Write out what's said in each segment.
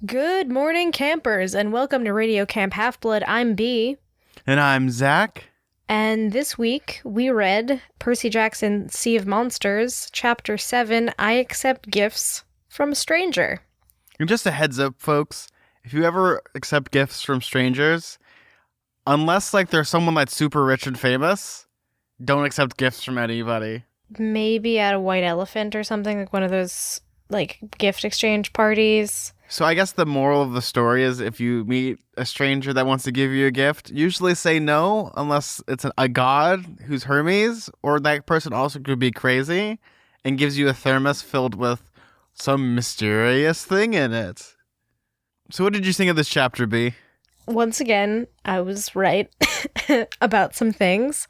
Good morning, campers, and welcome to Radio Camp Half-Blood. I'm B, And I'm Zach. and this week we read Percy Jackson's Sea of Monsters, Chapter 7, I Accept Gifts from a Stranger. And just a heads up, folks, if you ever accept gifts from strangers, unless they're someone that's super rich and famous, don't accept gifts from anybody. Maybe at a white elephant or something, like one of those, gift exchange parties. So I guess the moral of the story is if you meet a stranger that wants to give you a gift, usually say no unless it's a god who's Hermes, or that person also could be crazy and gives you a thermos filled with some mysterious thing in it. So what did you think of this chapter, B? Once again, I was right about some things.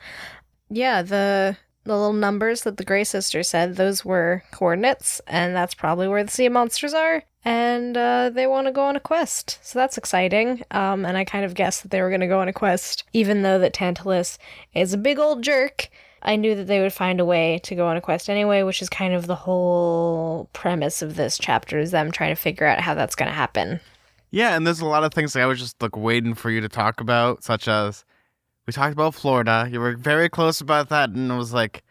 Yeah, the little numbers that the Grey Sister said, those were coordinates, and that's probably where the Sea of Monsters are. And they want to go on a quest, so that's exciting. And I kind of guessed that they were going to go on a quest, even though that Tantalus is a big old jerk. I knew that they would find a way to go on a quest anyway, which is kind of the whole premise of this chapter, is them trying to figure out how that's going to happen. Yeah, and there's a lot of things that I was just waiting for you to talk about, such as we talked about Florida. You were very close about that, and it was like,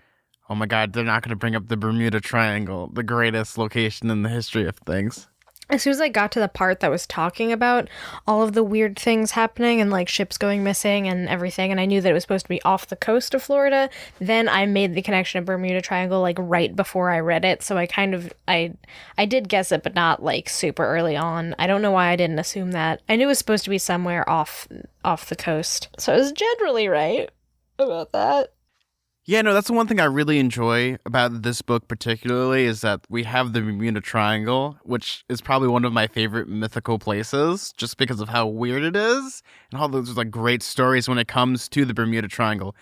oh my god, they're not going to bring up the Bermuda Triangle, the greatest location in the history of things. As soon as I got to the part that was talking about all of the weird things happening and ships going missing and everything, and I knew that it was supposed to be off the coast of Florida, then I made the connection of Bermuda Triangle right before I read it. So I did guess it, but not super early on. I don't know why I didn't assume that. I knew it was supposed to be somewhere off the coast. So I was generally right about that. Yeah, no, that's the one thing I really enjoy about this book particularly is that we have the Bermuda Triangle, which is probably one of my favorite mythical places just because of how weird it is and all those great stories when it comes to the Bermuda Triangle,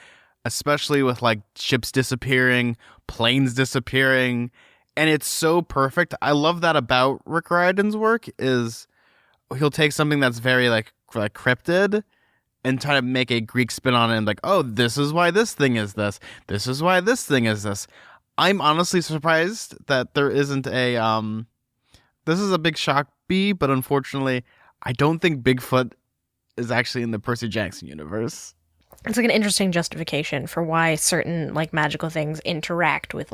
especially with ships disappearing, planes disappearing, and it's so perfect. I love that about Rick Riordan's work is he'll take something that's very cryptid and try to make a Greek spin on it and oh, this is why this thing is this. This is why this thing is this. I'm honestly surprised that there isn't a, this is a big shock, B, but unfortunately, I don't think Bigfoot is actually in the Percy Jackson universe. It's an interesting justification for why certain magical things interact with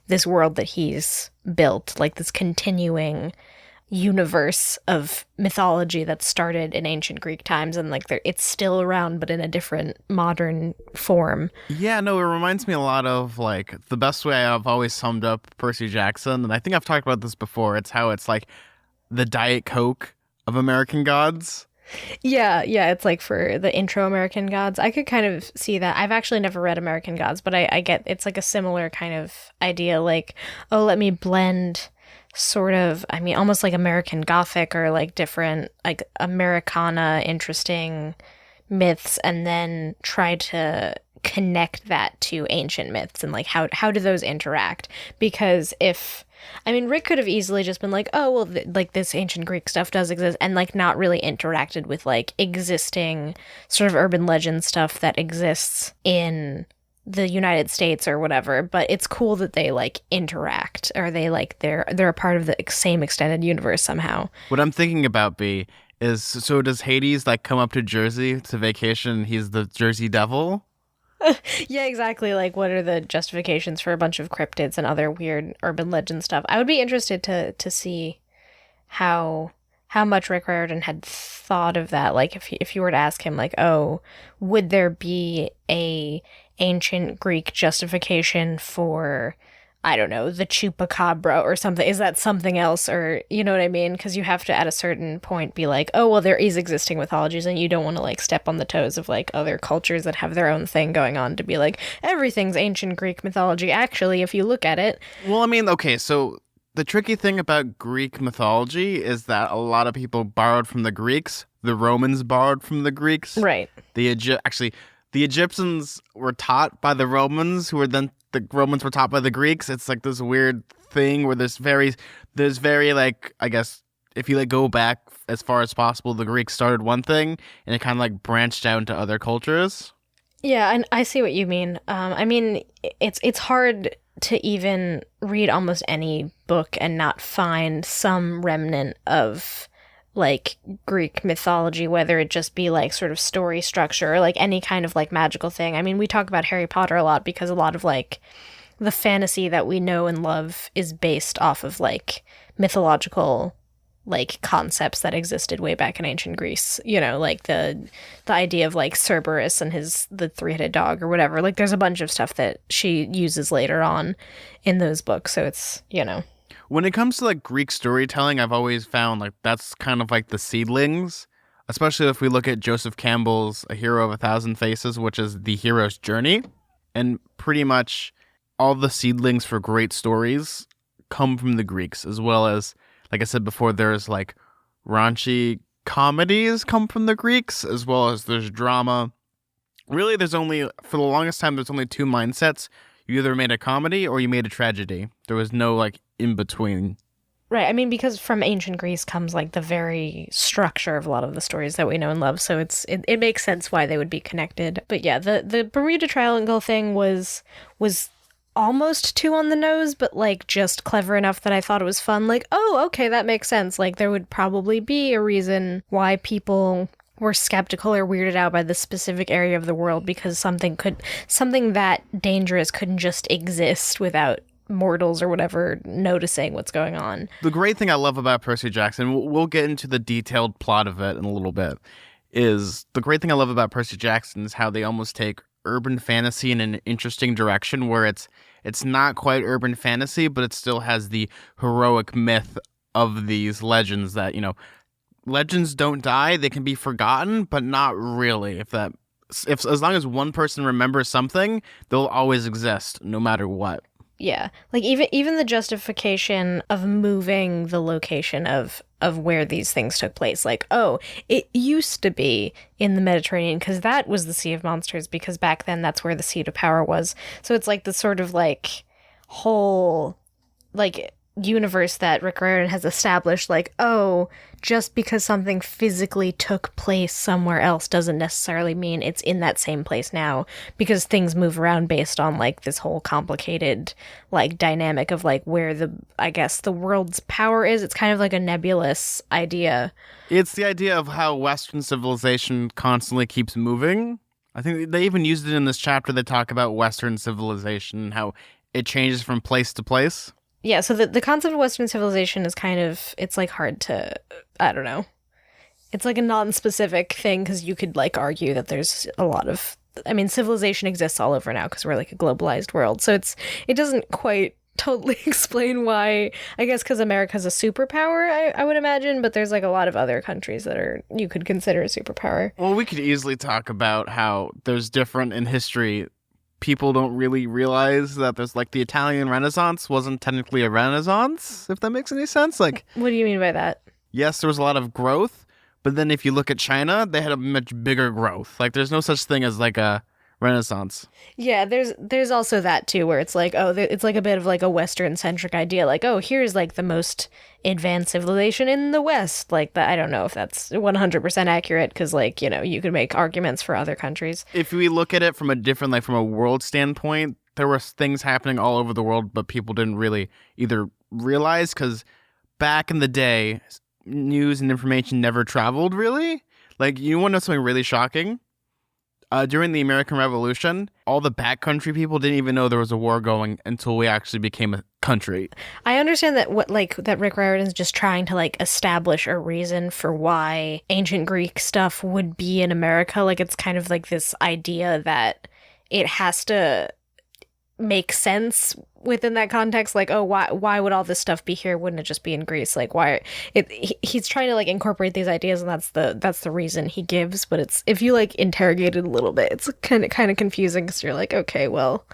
this world that he's built, this continuing universe of mythology that started in ancient Greek times, and it's still around but in a different modern form. Yeah, no, it reminds me a lot of the best way I've always summed up Percy Jackson, and I think I've talked about this before, it's how it's the Diet Coke of American gods. Yeah, it's for the intro American Gods. I could kind of see that. I've actually never read American Gods, but I get it's a similar kind of idea, oh, let me blend sort of, almost like American Gothic or different, Americana interesting myths, and then try to connect that to ancient myths and how do those interact? Because Rick could have easily just been oh, well, this ancient Greek stuff does exist, and not really interacted with existing sort of urban legend stuff that exists in the United States or whatever, but it's cool that they interact, or they they're a part of the same extended universe somehow. What I'm thinking about, B, is so does Hades come up to Jersey to vacation? He's the Jersey Devil? Yeah, exactly. What are the justifications for a bunch of cryptids and other weird urban legend stuff? I would be interested to see how much Rick Riordan had thought of that. If you were to ask him, oh, would there be a ancient Greek justification for, I don't know, the chupacabra or something? Is that something else? Or, you know what I mean? Because you have to, at a certain point, be oh, well, there is existing mythologies, and you don't want to, step on the toes of, other cultures that have their own thing going on to be everything's ancient Greek mythology, actually, if you look at it. Well, okay, so the tricky thing about Greek mythology is that a lot of people borrowed from the Greeks. The Romans borrowed from the Greeks. Right. The Egyptians were taught by the Romans, the Romans were taught by the Greeks. It's this weird thing where there's very I guess if you go back as far as possible, the Greeks started one thing and it kind of branched out into other cultures. Yeah, and I see what you mean. It's hard to even read almost any book and not find some remnant of like Greek mythology, whether it just be like sort of story structure or like any kind of like magical thing. I mean, we talk about Harry Potter a lot because a lot of like the fantasy that we know and love is based off of like mythological like concepts that existed way back in ancient Greece. You know, like the idea of like Cerberus and the three-headed dog or whatever. Like there's a bunch of stuff that she uses later on in those books. So it's, you know. When it comes to like Greek storytelling, I've always found like that's kind of like the seedlings, especially if we look at Joseph Campbell's A Hero of a Thousand Faces, which is the hero's journey. And pretty much all the seedlings for great stories come from the Greeks, as well as, like I said before, there's like raunchy comedies come from the Greeks, as well as there's drama. Really, for the longest time, there's only two mindsets. You either made a comedy or you made a tragedy. There was no like in between. Right. I mean, because from ancient Greece comes like the very structure of a lot of the stories that we know and love. So it makes sense why they would be connected. But yeah, the Bermuda Triangle thing was almost too on the nose, but like just clever enough that I thought it was fun. Like, oh, okay, that makes sense. Like there would probably be a reason why people were skeptical or weirded out by this specific area of the world, because something that dangerous couldn't just exist without mortals or whatever noticing what's going on. The great thing I love about Percy Jackson, we'll get into the detailed plot of it in a little bit, is the great thing I love about Percy Jackson is how they almost take urban fantasy in an interesting direction where it's not quite urban fantasy, but it still has the heroic myth of these legends that, you know, legends don't die, they can be forgotten, but not really. If as long as one person remembers something, they'll always exist no matter what. Yeah. Like even the justification of moving the location of where these things took place. Like, oh, it used to be in the Mediterranean because that was the Sea of Monsters, because back then that's where the seat of power was. So it's like the sort of like whole like universe that Rick Riordan has established, like, oh, just because something physically took place somewhere else doesn't necessarily mean it's in that same place now, because things move around based on like this whole complicated like dynamic of like where the world's power is. It's kind of like a nebulous idea. It's the idea of how Western civilization constantly keeps moving. I think they even used it in this chapter. They talk about Western civilization and how it changes from place to place. Yeah, so the concept of Western civilization is kind of, it's like hard to, I don't know. It's like a non-specific thing because you could like argue that there's a lot of, I mean, civilization exists all over now because we're like a globalized world. So it doesn't quite totally explain why, I guess because America's a superpower, I would imagine, but there's like a lot of other countries that you could consider a superpower. Well, we could easily talk about how there's different in history. People don't really realize that there's like the Italian Renaissance wasn't technically a Renaissance, if that makes any sense. Like, what do you mean by that? Yes, there was a lot of growth, but then if you look at China, they had a much bigger growth. Like, there's no such thing as like a Renaissance. Yeah, there's also that too, where it's like, oh, it's like a bit of like a Western-centric idea, like, oh, here's like the most advanced civilization in the West. Like, that, I don't know if that's 100% accurate, because like, you know, you could make arguments for other countries. If we look at it from a different, like from a world standpoint, there were things happening all over the world, but people didn't really either realize, because back in the day, news and information never traveled really. Like, you want to know something really shocking? During the American Revolution, all the backcountry people didn't even know there was a war going until we actually became a country. I understand that Rick Riordan's just trying to like establish a reason for why ancient Greek stuff would be in America. Like, it's kind of like this idea that it has to make sense within that context. Like, oh, why would all this stuff be here? Wouldn't it just be in Greece? Like, why he's trying to like incorporate these ideas, and that's the reason he gives. But it's, if you like interrogate it a little bit, it's kind of confusing, because you're like, okay, well,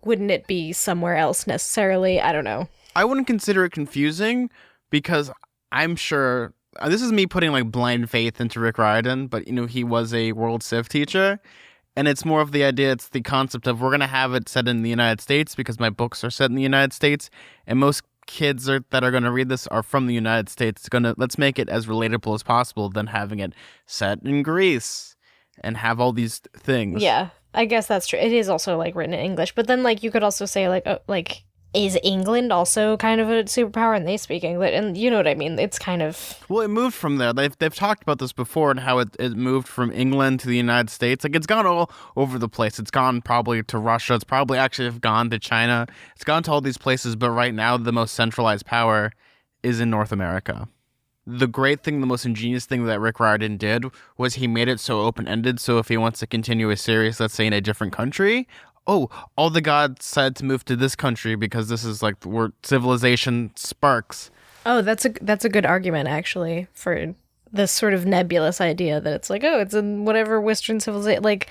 wouldn't it be somewhere else necessarily? I don't know. I wouldn't consider it confusing, because I'm sure this is me putting like blind faith into Rick Riordan, but you know, he was a World Civ teacher. And it's more of the idea, it's the concept of we're going to have it set in the United States because my books are set in the United States. And most kids that are going to read this are from the United States. Let's make it as relatable as possible than having it set in Greece and have all these things. Yeah, I guess that's true. It is also like written in English. But then like you could also say like, oh, like is England also kind of a superpower and they speak English? And you know what I mean? It's kind of... Well, it moved from there. They've talked about this before and how it moved from England to the United States. Like, it's gone all over the place. It's gone probably to Russia. It's probably actually gone to China. It's gone to all these places, but right now the most centralized power is in North America. The great thing, the most ingenious thing that Rick Riordan did was he made it so open-ended, so if he wants to continue a series, let's say in a different country, oh, all the gods said to move to this country because this is like where civilization sparks. Oh, that's a good argument, actually, for this sort of nebulous idea that it's like, oh, it's in whatever Western civilization. Like,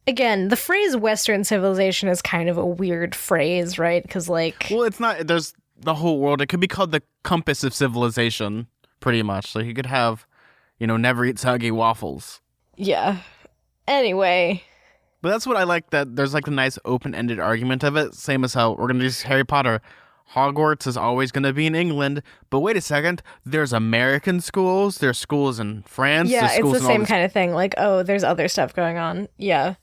again, the phrase Western civilization is kind of a weird phrase, right? Because, like... Well, it's not, there's the whole world. It could be called the compass of civilization, pretty much. Like, you could have, never eat soggy waffles. Yeah. Anyway... But that's what I like, that there's like a nice open-ended argument of it. Same as how we're going to do Harry Potter. Hogwarts is always going to be in England. But wait a second. There's American schools. There's schools in France. Yeah, it's the same this... kind of thing. Like, oh, there's other stuff going on. Yeah.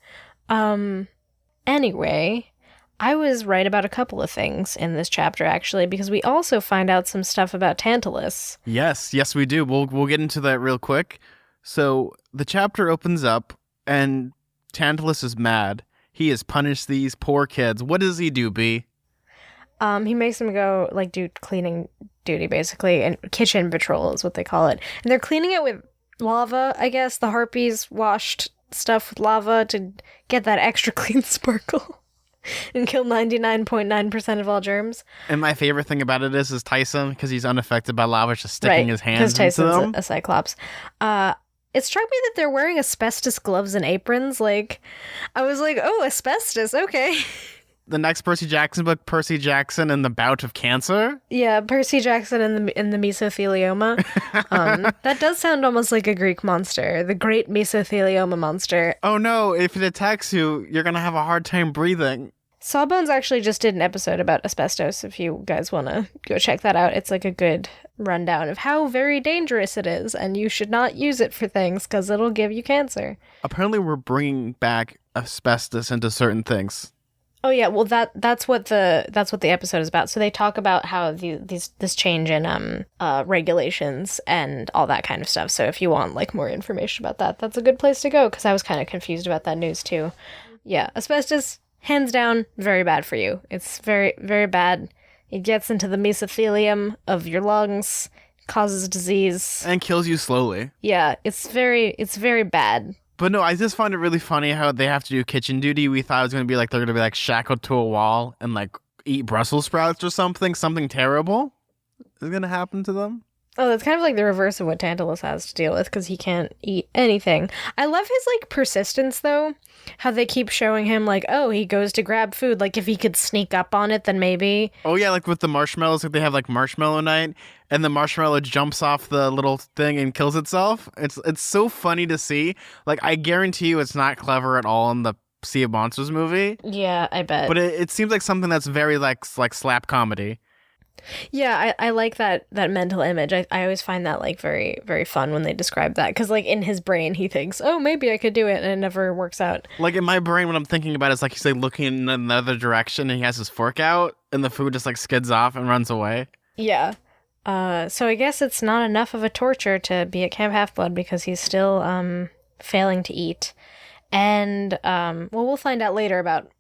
Anyway, I was right about a couple of things in this chapter, actually, because we also find out some stuff about Tantalus. Yes, we do. We'll get into that real quick. So the chapter opens up and Tantalus is mad. He has punished these poor kids. What does he do, B? He makes them go, like, do cleaning duty, basically, and kitchen patrol is what they call it. And they're cleaning it with lava, I guess. The harpies washed stuff with lava to get that extra clean sparkle and kill 99.9% of all germs. And my favorite thing about it is Tyson, because he's unaffected by lava, just sticking his hands into Tyson's them. a Cyclops. It struck me that they're wearing asbestos gloves and aprons. Like, I was like, oh, asbestos, okay. The next Percy Jackson book, Percy Jackson and the Bout of Cancer? Yeah, Percy Jackson and the mesothelioma. That does sound almost like a Greek monster. The great mesothelioma monster. Oh no, if it attacks you, you're gonna have a hard time breathing. Sawbones actually just did an episode about asbestos, if you guys want to go check that out. It's like a good rundown of how very dangerous it is, and you should not use it for things because it'll give you cancer. Apparently we're bringing back asbestos into certain things. Oh yeah, well that's what the episode is about. So they talk about how this change in regulations and all that kind of stuff. So if you want like more information about that, that's a good place to go because I was kind of confused about that news too. Yeah, asbestos, hands down, very bad for you. It's very, very bad. It gets into the mesothelium of your lungs, causes disease. And kills you slowly. Yeah, it's very bad. But no, I just find it really funny how they have to do kitchen duty. We thought it was going to be like they're going to be like shackled to a wall and like eat Brussels sprouts or something. Something terrible is going to happen to them. Oh, that's kind of like the reverse of what Tantalus has to deal with because he can't eat anything. I love his, like, persistence, though. How they keep showing him, like, oh, he goes to grab food. Like, if he could sneak up on it, then maybe. Oh, yeah, like with the marshmallows. Like they have, like, marshmallow night. And the marshmallow jumps off the little thing and kills itself. It's so funny to see. Like, I guarantee you it's not clever at all in the Sea of Monsters movie. Yeah, I bet. But it seems like something that's very, like slap comedy. Yeah, I like that mental image. I always find that like very, very fun when they describe that because like in his brain he thinks, oh, maybe I could do it, and it never works out. Like in my brain when I'm thinking about it, it's like he's like looking in another direction and he has his fork out and the food just like skids off and runs away. Yeah. So I guess it's not enough of a torture to be at Camp Half-Blood because he's still failing to eat. And well, we'll find out later about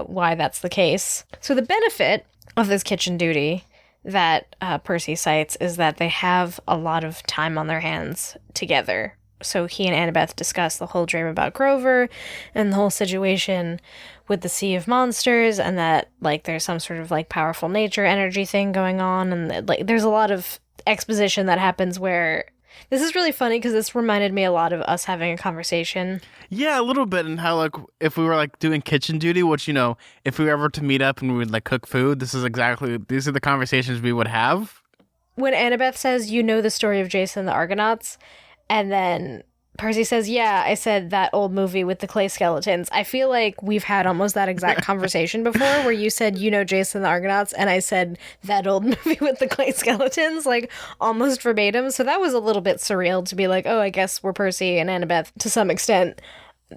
why that's the case. So the benefit of this kitchen duty that Percy cites is that they have a lot of time on their hands together. So he and Annabeth discuss the whole dream about Grover and the whole situation with the Sea of Monsters and that like there's some sort of like powerful nature energy thing going on and like there's a lot of exposition that happens where this is really funny because this reminded me a lot of us having a conversation. Yeah, a little bit. And how, like, if we were, like, doing kitchen duty, which, if we were ever to meet up and we would, like, cook food, these are the conversations we would have. When Annabeth says, you know the story of Jason and the Argonauts, and then Percy says, yeah, I said that old movie with the clay skeletons. I feel like we've had almost that exact conversation before where you said, you know, Jason and the Argonauts, and I said that old movie with the clay skeletons, like almost verbatim. So that was a little bit surreal to be like, oh, I guess we're Percy and Annabeth to some extent.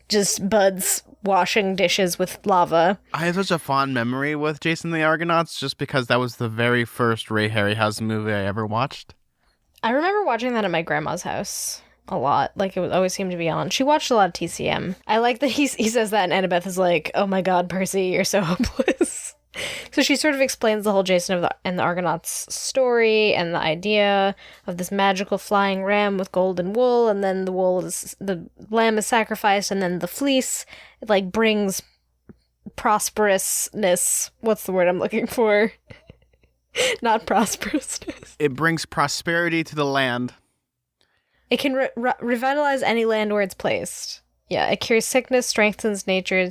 just buds washing dishes with lava. I have such a fond memory with Jason and the Argonauts just because that was the very first Ray Harryhausen movie I ever watched. I remember watching that at my grandma's house a lot. Like, it would always seem to be on. She watched a lot of TCM. I like that he says that, and Annabeth is like, oh my god, Percy, you're so hopeless. So she sort of explains the whole Jason and the Argonauts story and the idea of this magical flying ram with golden wool, and then the lamb is sacrificed, and then the fleece, like, brings prosperousness. What's the word I'm looking for? Not prosperousness. It brings prosperity to the land. It can revitalize any land where it's placed. Yeah, it cures sickness, strengthens nature,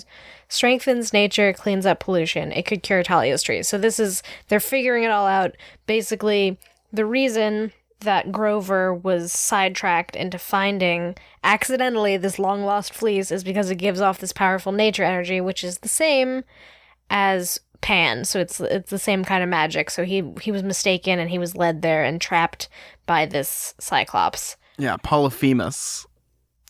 cleans up pollution. It could cure Talia's tree. So they're figuring it all out. Basically, the reason that Grover was sidetracked into finding, accidentally, this long-lost fleece is because it gives off this powerful nature energy, which is the same as Pan. So it's the same kind of magic. So he was mistaken, and he was led there and trapped by this Cyclops. Yeah, Polyphemus.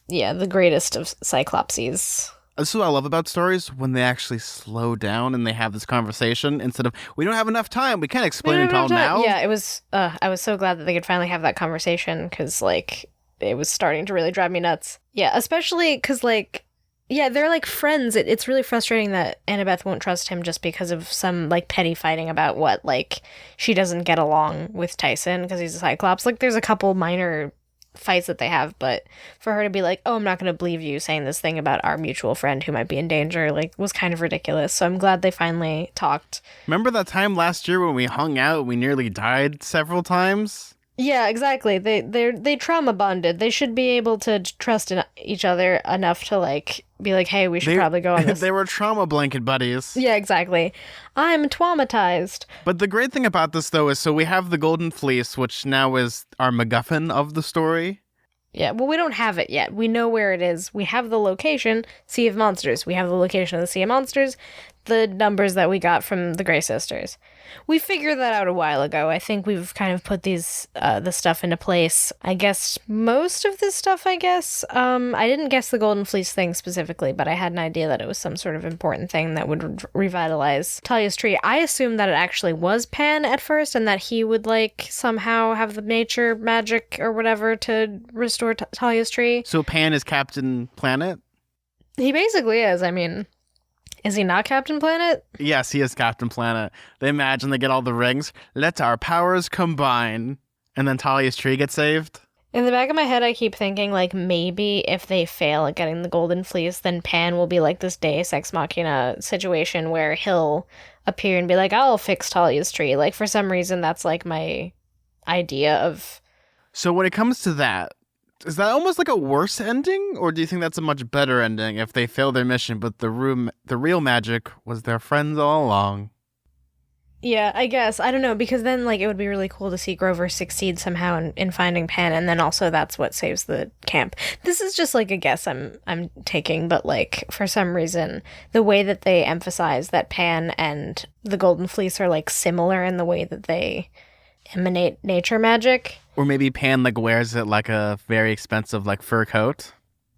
Yeah, the greatest of Cyclopses. This is what I love about stories, when they actually slow down and they have this conversation instead of, we don't have enough time, we can't explain it all now. Yeah, it was, I was so glad that they could finally have that conversation, because, like, it was starting to really drive me nuts. Yeah, especially because, like, yeah, they're, like, friends. It's really frustrating that Annabeth won't trust him just because of some, like, petty fighting about what, like, she doesn't get along with Tyson because he's a Cyclops. Like, there's a couple minor fights that they have, but for her to be like, oh, I'm not going to believe you saying this thing about our mutual friend who might be in danger, like, was kind of ridiculous. So I'm glad they finally talked. Remember that time last year when we hung out and we nearly died several times? Yeah, exactly. They trauma bonded. They should be able to trust in each other enough to, like, be like, hey, we should probably go on this. They were trauma blanket buddies. Yeah, exactly. I'm traumatized. But the great thing about this, though, is so we have the Golden Fleece, which now is our MacGuffin of the story. Yeah, well, we don't have it yet. We know where it is. We have the location, Sea of Monsters. We have the location of the Sea of Monsters, the numbers that we got from the Grey Sisters. We figured that out a while ago. I think we've kind of put the stuff into place. I guess most of this stuff, I didn't guess the Golden Fleece thing specifically, but I had an idea that it was some sort of important thing that would revitalize Talia's tree. I assumed that it actually was Pan at first, and that he would, like, somehow have the nature magic or whatever to restore Talia's tree. So Pan is Captain Planet? He basically is. I mean, is he not Captain Planet? Yes, he is Captain Planet. They imagine they get all the rings. Let our powers combine. And then Talia's tree gets saved. In the back of my head, I keep thinking, like, maybe if they fail at getting the Golden Fleece, then Pan will be like this Deus Ex Machina situation where he'll appear and be like, I'll fix Talia's tree. Like, for some reason, that's, like, my idea of... So when it comes to that, is that almost like a worse ending? Or do you think that's a much better ending if they fail their mission, but the real magic was their friends all along? Yeah, I guess. I don't know, because then, like, it would be really cool to see Grover succeed somehow in finding Pan, and then also that's what saves the camp. This is just, like, a guess I'm taking, but, like, for some reason, the way that they emphasize that Pan and the Golden Fleece are, like, similar in the way that they emanate nature magic. Or maybe Pan, like, wears it like a very expensive, like, fur coat.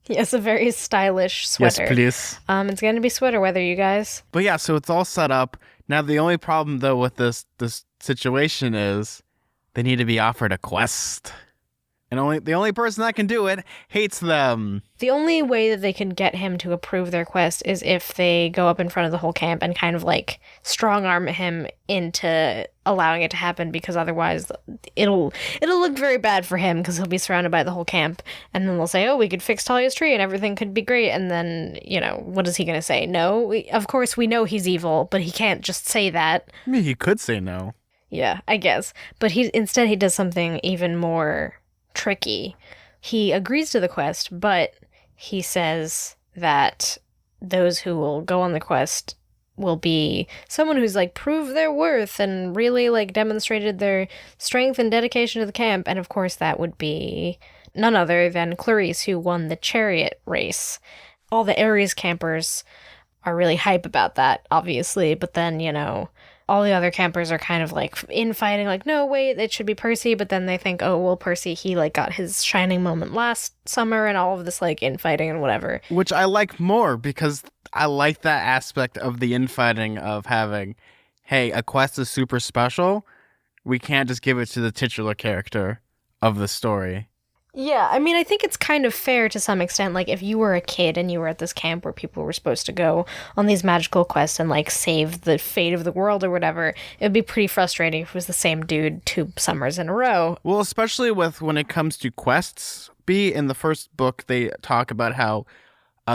Yes, a very stylish sweater. Yes, please. It's going to be sweater weather, you guys. But yeah, so it's all set up. Now, the only problem, though, with this situation is they need to be offered a quest. And the only person that can do it hates them. The only way that they can get him to approve their quest is if they go up in front of the whole camp and kind of, like, strong-arm him into allowing it to happen, because otherwise it'll look very bad for him, because he'll be surrounded by the whole camp, and then they'll say, oh, we could fix Talia's tree and everything could be great, and then, you know, what is he going to say? No? Of course, we know he's evil, but he can't just say that. I mean, he could say no. Yeah, I guess. But instead he does something even more tricky. He agrees to the quest, but he says that those who will go on the quest will be someone who's, like, proved their worth and really, like, demonstrated their strength and dedication to the camp. And of course that would be none other than Clarice, who won the chariot race. All the Ares campers are really hype about that, obviously, but then, you know, all the other campers are kind of like infighting, like, no, wait, it should be Percy. But then they think, oh, well, Percy, he like got his shining moment last summer and all of this like infighting and whatever. Which I like more because I like that aspect of the infighting of having, hey, a quest is super special. We can't just give it to the titular character of the story. Yeah, I mean, I think it's kind of fair to some extent. Like, if you were a kid and you were at this camp where people were supposed to go on these magical quests and, like, save the fate of the world or whatever, it would be pretty frustrating if it was the same dude 2 summers in a row. Well, especially with when it comes to quests. B, in the first book, they talk about how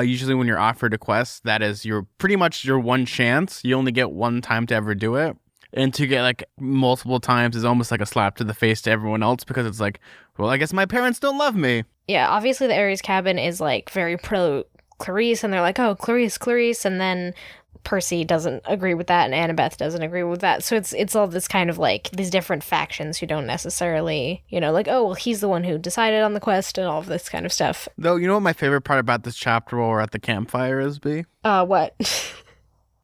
usually when you're offered a quest, that is pretty much your one chance. You only get one time to ever do it. And to get like multiple times is almost like a slap to the face to everyone else because it's like, well, I guess my parents don't love me. Yeah, obviously the Ares cabin is like very pro Clarice, and they're like, oh, Clarice, and then Percy doesn't agree with that, and Annabeth doesn't agree with that. So it's all this kind of like these different factions who don't necessarily, like, oh, well, he's the one who decided on the quest and all of this kind of stuff. Though, you know what my favorite part about this chapter while we're at the campfire is, B? What?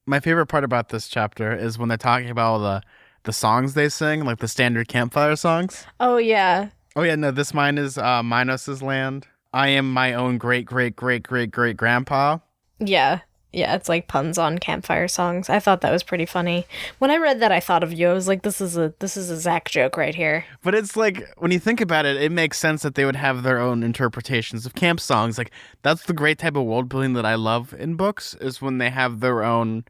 My favorite part about this chapter is when they're talking about all the songs they sing, like the standard campfire songs. Oh, yeah. Oh, yeah, no, this mine is Minos' land. I am my own great-great-great-great-great-grandpa. Yeah. Yeah, it's like puns on campfire songs. I thought that was pretty funny. When I read that, I thought of you. I was like, this is a Zack joke right here. But it's like, when you think about it, it makes sense that they would have their own interpretations of camp songs. Like, that's the great type of world building that I love in books, is when they have their own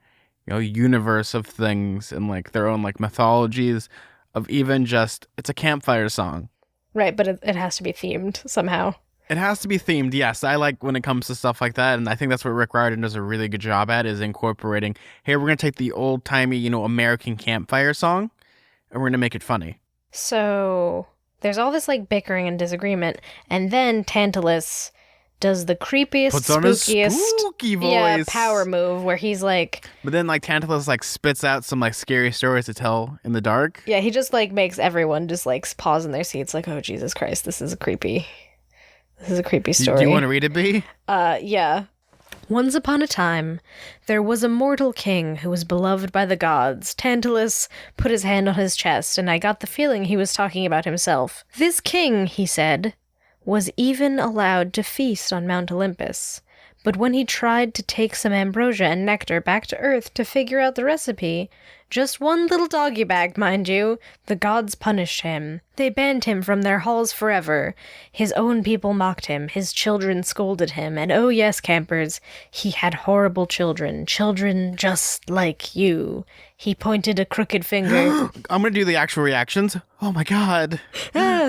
universe of things and like their own like mythologies of even just, it's a campfire song. Right, but it has to be themed somehow. It has to be themed, yes. I like when it comes to stuff like that, and I think that's what Rick Riordan does a really good job at, is incorporating, hey, we're going to take the old-timey, American campfire song, and we're going to make it funny. So there's all this like bickering and disagreement, and then Tantalus does the creepiest, puts on spookiest, his spooky voice. Power move where he's like... But then like Tantalus like spits out some like scary stories to tell in the dark. Yeah, he just like makes everyone just like pause in their seats like, oh, Jesus Christ, this is a creepy story. Do you want to read it, B? Yeah. Once upon a time, there was a mortal king who was beloved by the gods. Tantalus put his hand on his chest, and I got the feeling he was talking about himself. This king, he said, was even allowed to feast on Mount Olympus. But when he tried to take some ambrosia and nectar back to Earth to figure out the recipe, just one little doggy bag, mind you, the gods punished him. They banned him from their halls forever. His own people mocked him, his children scolded him, and oh yes, campers, he had horrible children just like you. He pointed a crooked finger. I'm gonna do the actual reactions. Oh my god.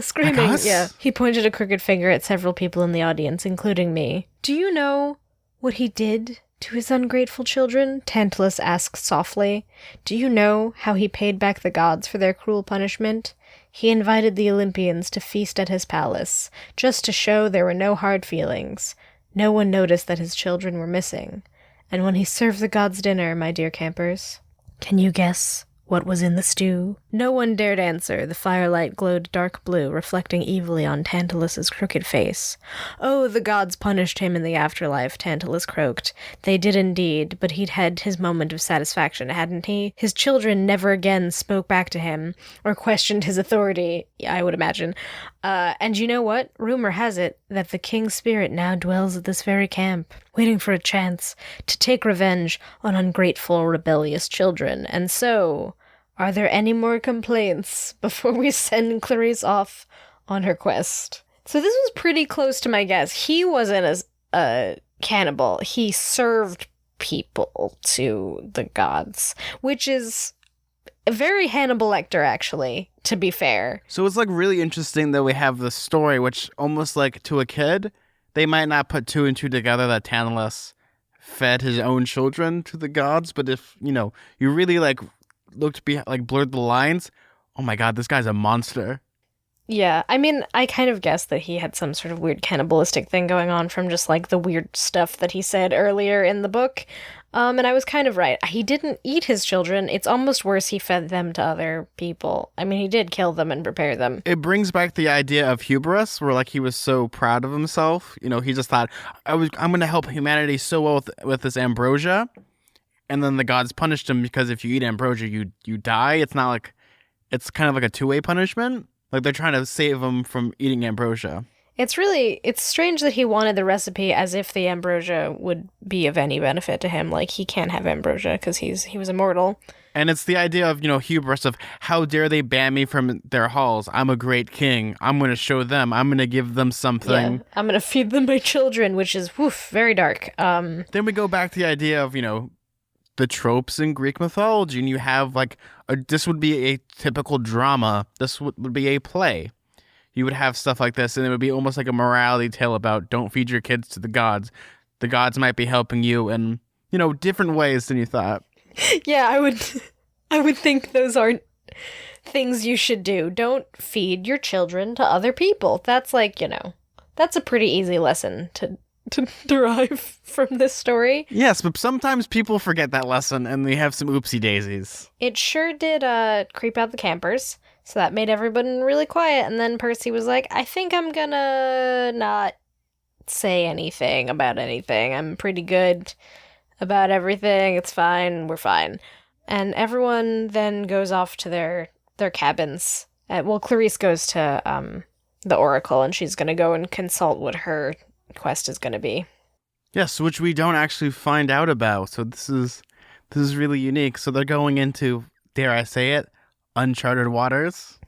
Screaming. Like us? Yeah. He pointed a crooked finger at several people in the audience, including me. Do you know what he did to his ungrateful children? Tantalus asked softly. Do you know how he paid back the gods for their cruel punishment? He invited the Olympians to feast at his palace, just to show there were no hard feelings. No one noticed that his children were missing. And when he served the gods dinner, my dear campers, can you guess what was in the stew? No one dared answer. The firelight glowed dark blue, reflecting evilly on Tantalus's crooked face. Oh, the gods punished him in the afterlife, Tantalus croaked. They did indeed, but he'd had his moment of satisfaction, hadn't he? His children never again spoke back to him, or questioned his authority, I would imagine. And you know what? Rumor has it that the king's spirit now dwells at this very camp, waiting for a chance to take revenge on ungrateful, rebellious children. And so, are there any more complaints before we send Clarice off on her quest? So this was pretty close to my guess. He wasn't a cannibal. He served people to the gods, which is very Hannibal Lecter, actually, to be fair. So it's like really interesting that we have this story, which almost like to a kid, they might not put 2 and 2 together that Tantalus fed his own children to the gods. But if, you really like looked blurred the lines, oh my god, this guy's a monster. Yeah, I mean, I kind of guessed that he had some sort of weird cannibalistic thing going on from just like the weird stuff that he said earlier in the book. And I was kind of right. He didn't eat his children. It's almost worse he fed them to other people. I mean, he did kill them and prepare them. It brings back the idea of hubris, where like he was so proud of himself. He just thought, I'm going to help humanity so well with this ambrosia. and then the gods punished him because if you eat ambrosia, you die. It's not like it's kind of like a two-way punishment. Like they're trying to save him from eating ambrosia. It's strange that he wanted the recipe as if the ambrosia would be of any benefit to him. Like, he can't have ambrosia because he was immortal. And it's the idea of, hubris of how dare they ban me from their halls? I'm a great king. I'm going to show them. I'm going to give them something. Yeah, I'm going to feed them my children, which is, very dark. Then we go back to the idea of, the tropes in Greek mythology, and you have, this would be a typical drama. This would be a play. You would have stuff like this, and it would be almost like a morality tale about don't feed your kids to the gods. The gods might be helping you in, different ways than you thought. Yeah, I would think those aren't things you should do. Don't feed your children to other people. That's that's a pretty easy lesson to derive from this story. Yes, but sometimes people forget that lesson, and they have some oopsie daisies. It sure did creep out the campers. So that made everyone really quiet, and then Percy was like, I think I'm gonna not say anything about anything. I'm pretty good about everything. It's fine. We're fine. And everyone then goes off to their cabins. Clarice goes to the Oracle, and she's gonna go and consult what her quest is gonna be. Yes, which we don't actually find out about. So this is really unique. So they're going into, dare I say it, uncharted waters.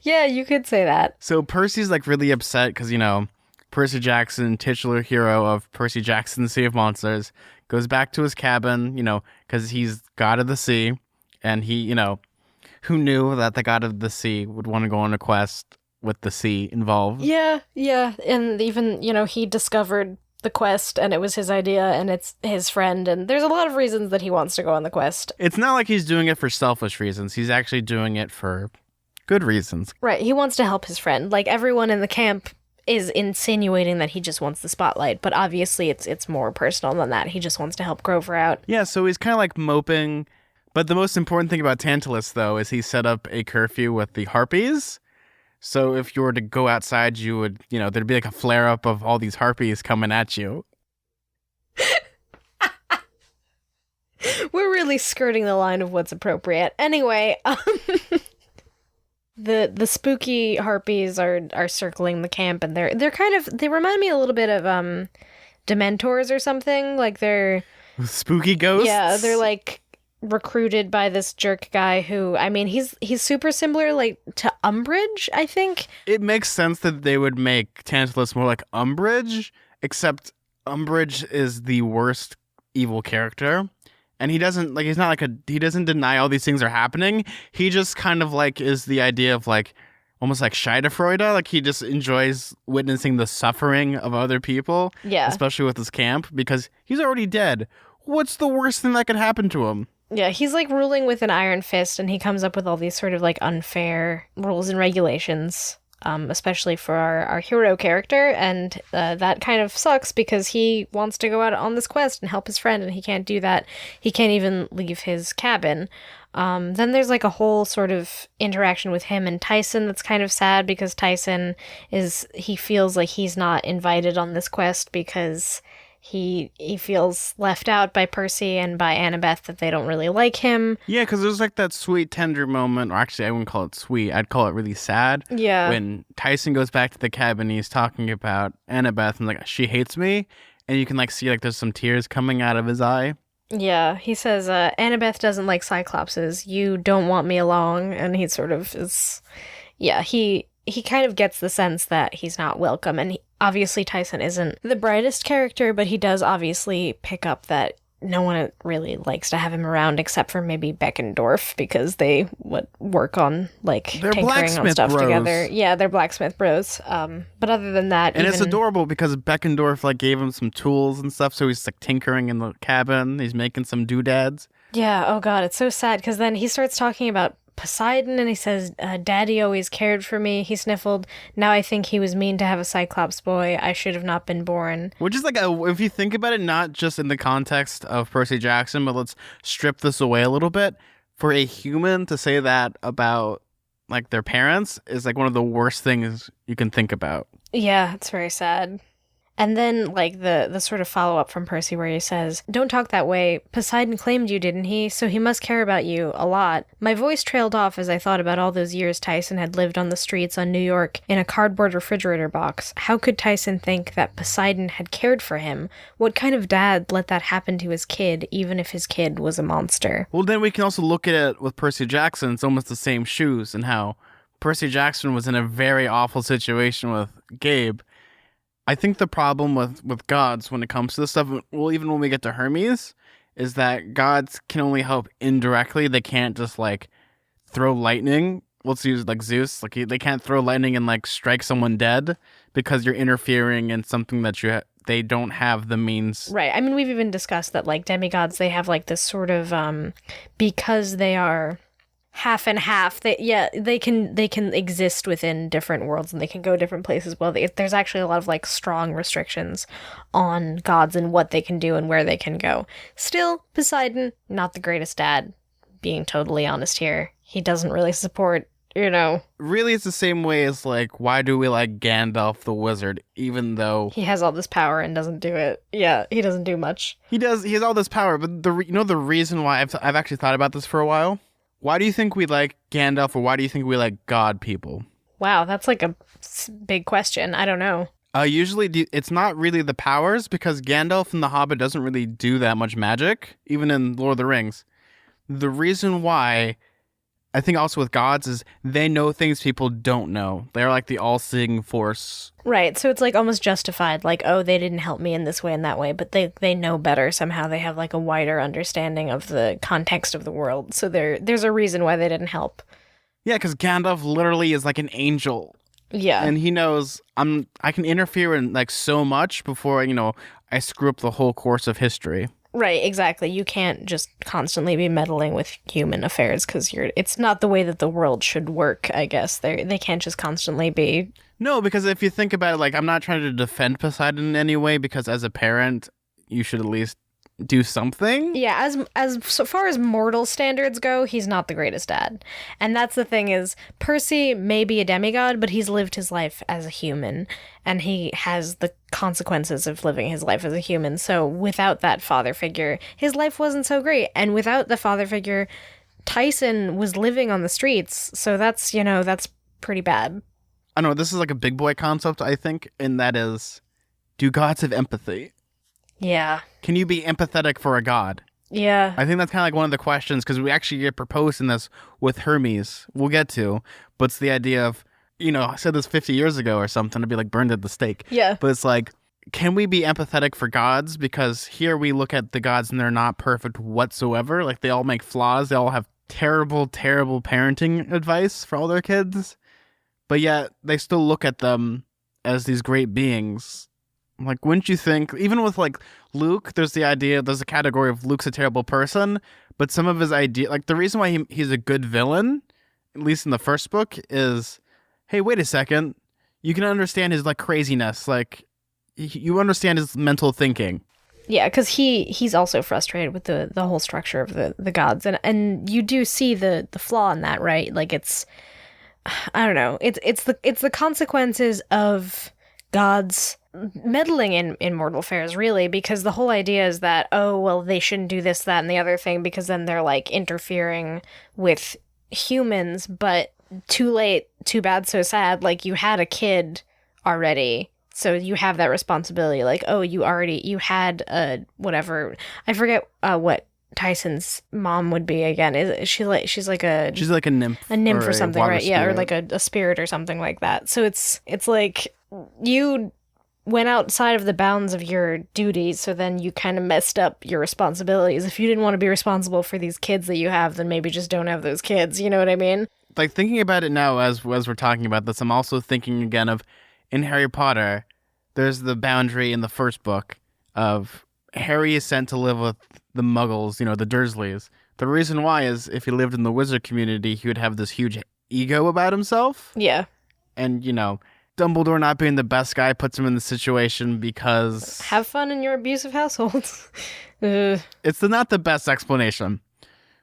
Yeah, you could say that. So Percy's really upset because, Percy Jackson, titular hero of Percy Jackson's Sea of Monsters, goes back to his cabin, because he's god of the sea. And he, who knew that the god of the sea would want to go on a quest with the sea involved? Yeah. And even, he discovered the quest, and it was his idea, and it's his friend, and there's a lot of reasons that he wants to go on the quest. It's not like he's doing it for selfish reasons. He's actually doing it for good reasons. Right, he wants to help his friend. Like, everyone in the camp is insinuating that he just wants the spotlight, but obviously it's more personal than that. He just wants to help Grover out. Yeah, so he's kind of moping, but the most important thing about Tantalus, though, is he set up a curfew with the Harpies. So if you were to go outside, you would, there'd be a flare-up of all these harpies coming at you. We're really skirting the line of what's appropriate. Anyway, the spooky harpies are circling the camp, and they remind me a little bit of Dementors or something. Like, they're spooky ghosts. Yeah, they're recruited by this jerk guy who, he's super similar to Umbridge, I think. It makes sense that they would make Tantalus more like Umbridge, except Umbridge is the worst evil character. And he doesn't, he's not he doesn't deny all these things are happening. He just kind of is the idea of almost like Schadenfreude. He just enjoys witnessing the suffering of other people. Yeah. Especially with his camp, because he's already dead. What's the worst thing that could happen to him? Yeah, he's ruling with an iron fist, and he comes up with all these sort of unfair rules and regulations, especially for our hero character, and that kind of sucks because he wants to go out on this quest and help his friend, and he can't do that. He can't even leave his cabin. Then there's a whole sort of interaction with him and Tyson that's kind of sad, because Tyson he feels like he's not invited on this quest because he feels left out by Percy and by Annabeth, that they don't really like him. Yeah, because there's that sweet, tender moment, or actually I wouldn't call it sweet, I'd call it really sad. Yeah. When Tyson goes back to the cabin, he's talking about Annabeth, and she hates me, and you can see there's some tears coming out of his eye. Yeah, he says, Annabeth doesn't like Cyclopses, you don't want me along, and he sort of is, yeah, he kind of gets the sense that he's not welcome, and obviously Tyson isn't the brightest character, but he does obviously pick up that no one really likes to have him around except for maybe Beckendorf, because they would work on they're tinkering on stuff bros. Together. Yeah, they're blacksmith bros. But other than that, and it's adorable because Beckendorf gave him some tools and stuff, so he's tinkering in the cabin. He's making some doodads. Yeah. Oh God, it's so sad because then he starts talking about Poseidon, and he says, Daddy always cared for me. He sniffled. Now I think he was mean to have a Cyclops boy. I should have not been born. Which is if you think about it, not just in the context of Percy Jackson, but let's strip this away a little bit. For a human to say that about their parents is one of the worst things you can think about. Yeah, it's very sad. And then, like, the sort of follow-up from Percy where he says, "Don't talk that way. Poseidon claimed you, didn't he? So he must care about you a lot." My voice trailed off as I thought about all those years Tyson had lived on the streets on New York in a cardboard refrigerator box. How could Tyson think that Poseidon had cared for him? What kind of dad let that happen to his kid, even if his kid was a monster? Well, then we can also look at it with Percy Jackson. It's almost the same shoes, and how Percy Jackson was in a very awful situation with Gabe. I think the problem with gods when it comes to this stuff, well, even when we get to Hermes, is that gods can only help indirectly. They can't just, like, throw lightning. Let's use, like, Zeus. Like, they can't throw lightning and, like, strike someone dead because you're interfering in something that they don't have the means. Right. I mean, we've even discussed that, like, demigods, they have, like, this sort of, because they are half and half, they can exist within different worlds and they can go different places. Well, there's actually a lot of, like, strong restrictions on gods and what they can do and where they can go. Still, Poseidon, not the greatest dad, being totally honest here. He doesn't really support, Really, it's the same way as, like, why do we like Gandalf the Wizard, even though he has all this power and doesn't do it. Yeah, he doesn't do much. He has all this power, but the reason why I've actually thought about this for a while. Why do you think we like Gandalf, or why do you think we like God people? Wow, that's like a big question. I don't know. Usually, it's not really the powers, because Gandalf in The Hobbit doesn't really do that much magic, even in Lord of the Rings. The reason why, I think also with gods, is they know things people don't know. They're like the all-seeing force. Right, so it's like almost justified, like, oh, they didn't help me in this way and that way, but they know better somehow. They have like a wider understanding of the context of the world, so there's a reason why they didn't help. Yeah, because Gandalf literally is like an angel. Yeah. And he knows I can interfere in, like, so much before, I screw up the whole course of history. Right, exactly. You can't just constantly be meddling with human affairs because it's not the way that the world should work, I guess. They can't just constantly be... No, because if you think about it, like, I'm not trying to defend Poseidon in any way, because as a parent, you should at least do something. Yeah, as so far as mortal standards go, he's not the greatest dad. And that's the thing is, Percy may be a demigod, but he's lived his life as a human, and he has the consequences of living his life as a human. So without that father figure, his life wasn't so great. And without the father figure, Tyson was living on the streets. So that's pretty bad. I know, this is like a big boy concept, I think, and that is, do gods have empathy? Yeah. Can you be empathetic for a god? Yeah. I think that's kind of like one of the questions, because we actually get proposed in this with Hermes. We'll get to, but it's the idea of, I said this 50 years ago or something, to be like burned at the stake. Yeah. But it's like, can we be empathetic for gods? Because here we look at the gods and they're not perfect whatsoever. Like, they all make flaws. They all have terrible, terrible parenting advice for all their kids. But yet they still look at them as these great beings. Like, wouldn't you think, even with, like, Luke, there's a category of Luke's a terrible person, but some of his idea, like, the reason why he's a good villain, at least in the first book, is, hey, wait a second, you can understand his, like, craziness, like, you understand his mental thinking. Yeah, because he's also frustrated with the whole structure of the gods, and you do see the flaw in that, right? Like, I don't know, it's the consequences of gods meddling in mortal affairs, really, because the whole idea is that, oh, well, they shouldn't do this, that, and the other thing, because then they're, like, interfering with humans, but too late, too bad, so sad. Like, you had a kid already, so you have that responsibility. Like, oh, you had a whatever. I forget what Tyson's mom would be again. She's like a nymph. A nymph or something, right? Spirit. Yeah, or like a spirit or something like that. So it's like you went outside of the bounds of your duties, so then you kind of messed up your responsibilities. If you didn't want to be responsible for these kids that you have, then maybe just don't have those kids. You know what I mean? Like, thinking about it now as we're talking about this, I'm also thinking again of, in Harry Potter, there's the boundary in the first book of Harry is sent to live with the Muggles, the Dursleys. The reason why is if he lived in the wizard community, he would have this huge ego about himself. Yeah. And, Dumbledore not being the best guy puts him in the situation because... Have fun in your abusive household. It's not the best explanation.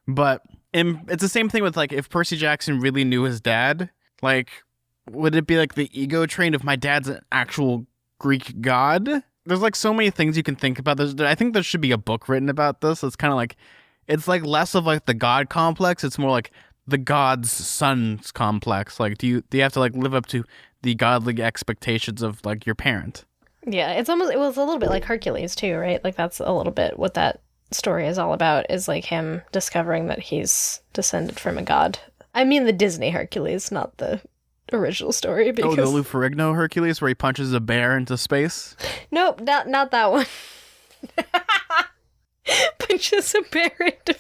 But it's the same thing with, like, if Percy Jackson really knew his dad, like, would it be like the ego train if my dad's an actual Greek god. There's like so many things you can think about. I think there should be a book written about this. It's kind of like, it's like less of like the god complex. It's more like the god's son's complex. Like, do you have to like live up to the godly expectations of like your parent? Yeah, it was a little bit like Hercules too, right? Like that's a little bit what that story is all about, is like him discovering that he's descended from a god. I mean the Disney Hercules, not the original story. Because... Oh, the Lou Ferrigno Hercules, where he punches a bear into space? Nope, not that one. Punches a bear into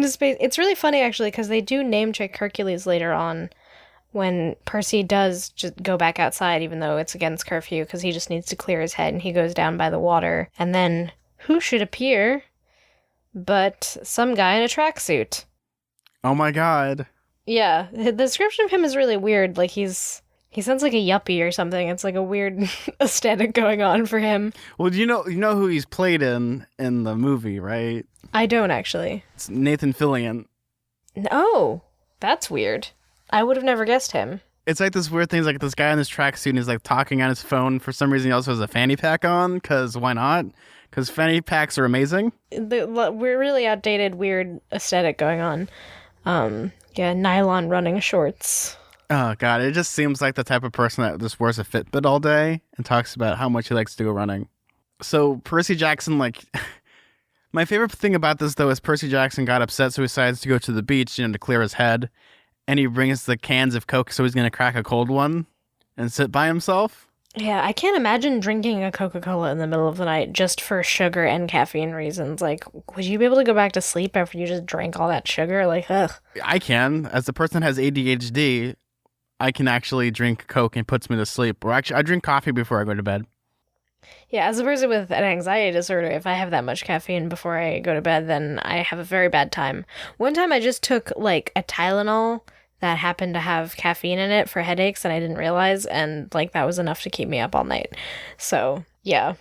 space. It's really funny, actually, because they do name check Hercules later on when Percy does just go back outside, even though it's against curfew, because he just needs to clear his head, and he goes down by the water. And then who should appear but some guy in a tracksuit? Oh my god. Yeah, the description of him is really weird. Like he sounds like a yuppie or something. It's like a weird aesthetic going on for him. Well, you know who he's played in the movie, right? I don't actually. It's Nathan Fillion. No, that's weird. I would have never guessed him. It's like this weird thing. It's like this guy in this tracksuit and he's like talking on his phone. For some reason, he also has a fanny pack on, because why not? Because fanny packs are amazing. We're really outdated, weird aesthetic going on. Yeah, nylon running shorts. Oh, God. It just seems like the type of person that just wears a Fitbit all day and talks about how much he likes to go running. So Percy Jackson, like... My favorite thing about this, though, is Percy Jackson got upset, so he decides to go to the beach, to clear his head. And he brings the cans of Coke, so he's going to crack a cold one and sit by himself. Yeah, I can't imagine drinking a Coca-Cola in the middle of the night just for sugar and caffeine reasons. Like, would you be able to go back to sleep after you just drank all that sugar? Like, ugh. I can. As a person that has ADHD, I can actually drink Coke and it puts me to sleep. Or actually, I drink coffee before I go to bed. Yeah, as a person with an anxiety disorder, if I have that much caffeine before I go to bed, then I have a very bad time. One time I just took, like, a Tylenol that happened to have caffeine in it for headaches, and I didn't realize, and, like, that was enough to keep me up all night. So, yeah.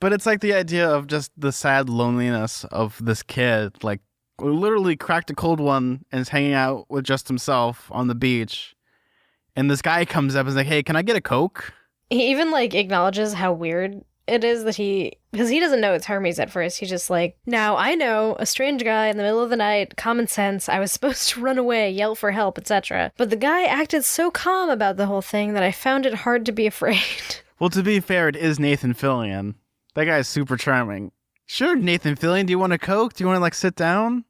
But it's like the idea of just the sad loneliness of this kid, like, literally cracked a cold one and is hanging out with just himself on the beach. And this guy comes up and is like, hey, can I get a Coke? He even, like, acknowledges how weird it is that because he doesn't know it's Hermes at first. He's just like, now I know, a strange guy in the middle of the night, common sense, I was supposed to run away, yell for help, etc. But the guy acted so calm about the whole thing that I found it hard to be afraid. Well, to be fair, it is Nathan Fillion. That guy is super charming. Sure, Nathan Fillion, do you want a Coke? Do you want to, like, sit down?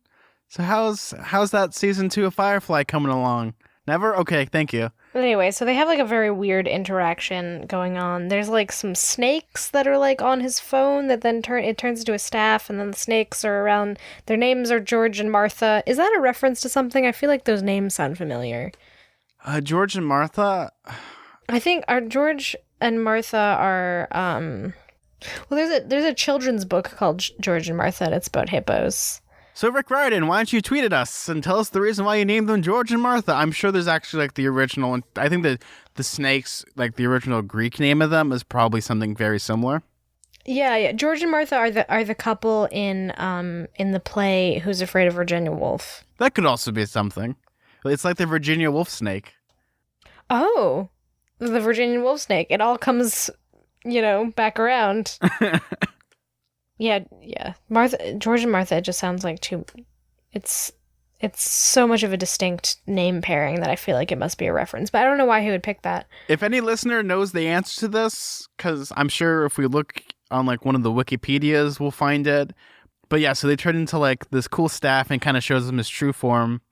So how's that season 2 of Firefly coming along? Never? Okay, thank you. Anyway, so they have, like, a very weird interaction going on. There's, like, some snakes that are, like, on his phone that then turns into a staff, and then the snakes are around. Their names are George and Martha. Is that a reference to something? I feel like those names sound familiar. George and Martha? I think George and Martha are, well, there's a children's book called George and Martha, and it's about hippos. So, Rick Riordan, why don't you tweet at us and tell us the reason why you named them George and Martha? I'm sure there's actually, like, the original, and I think that the snakes, like, the original Greek name of them is probably something very similar. Yeah. George and Martha are the couple in the play Who's Afraid of Virginia Woolf. That could also be something. It's like the Virginia Woolf snake. Oh, the Virginia Woolf snake. It all comes, back around. Yeah. George and Martha, it just sounds like it's so much of a distinct name pairing that I feel like it must be a reference, but I don't know why he would pick that. If any listener knows the answer to this, because I'm sure if we look on, like, one of the Wikipedias, we'll find it. But yeah, so they turn into, like, this cool staff and kind of shows them his true form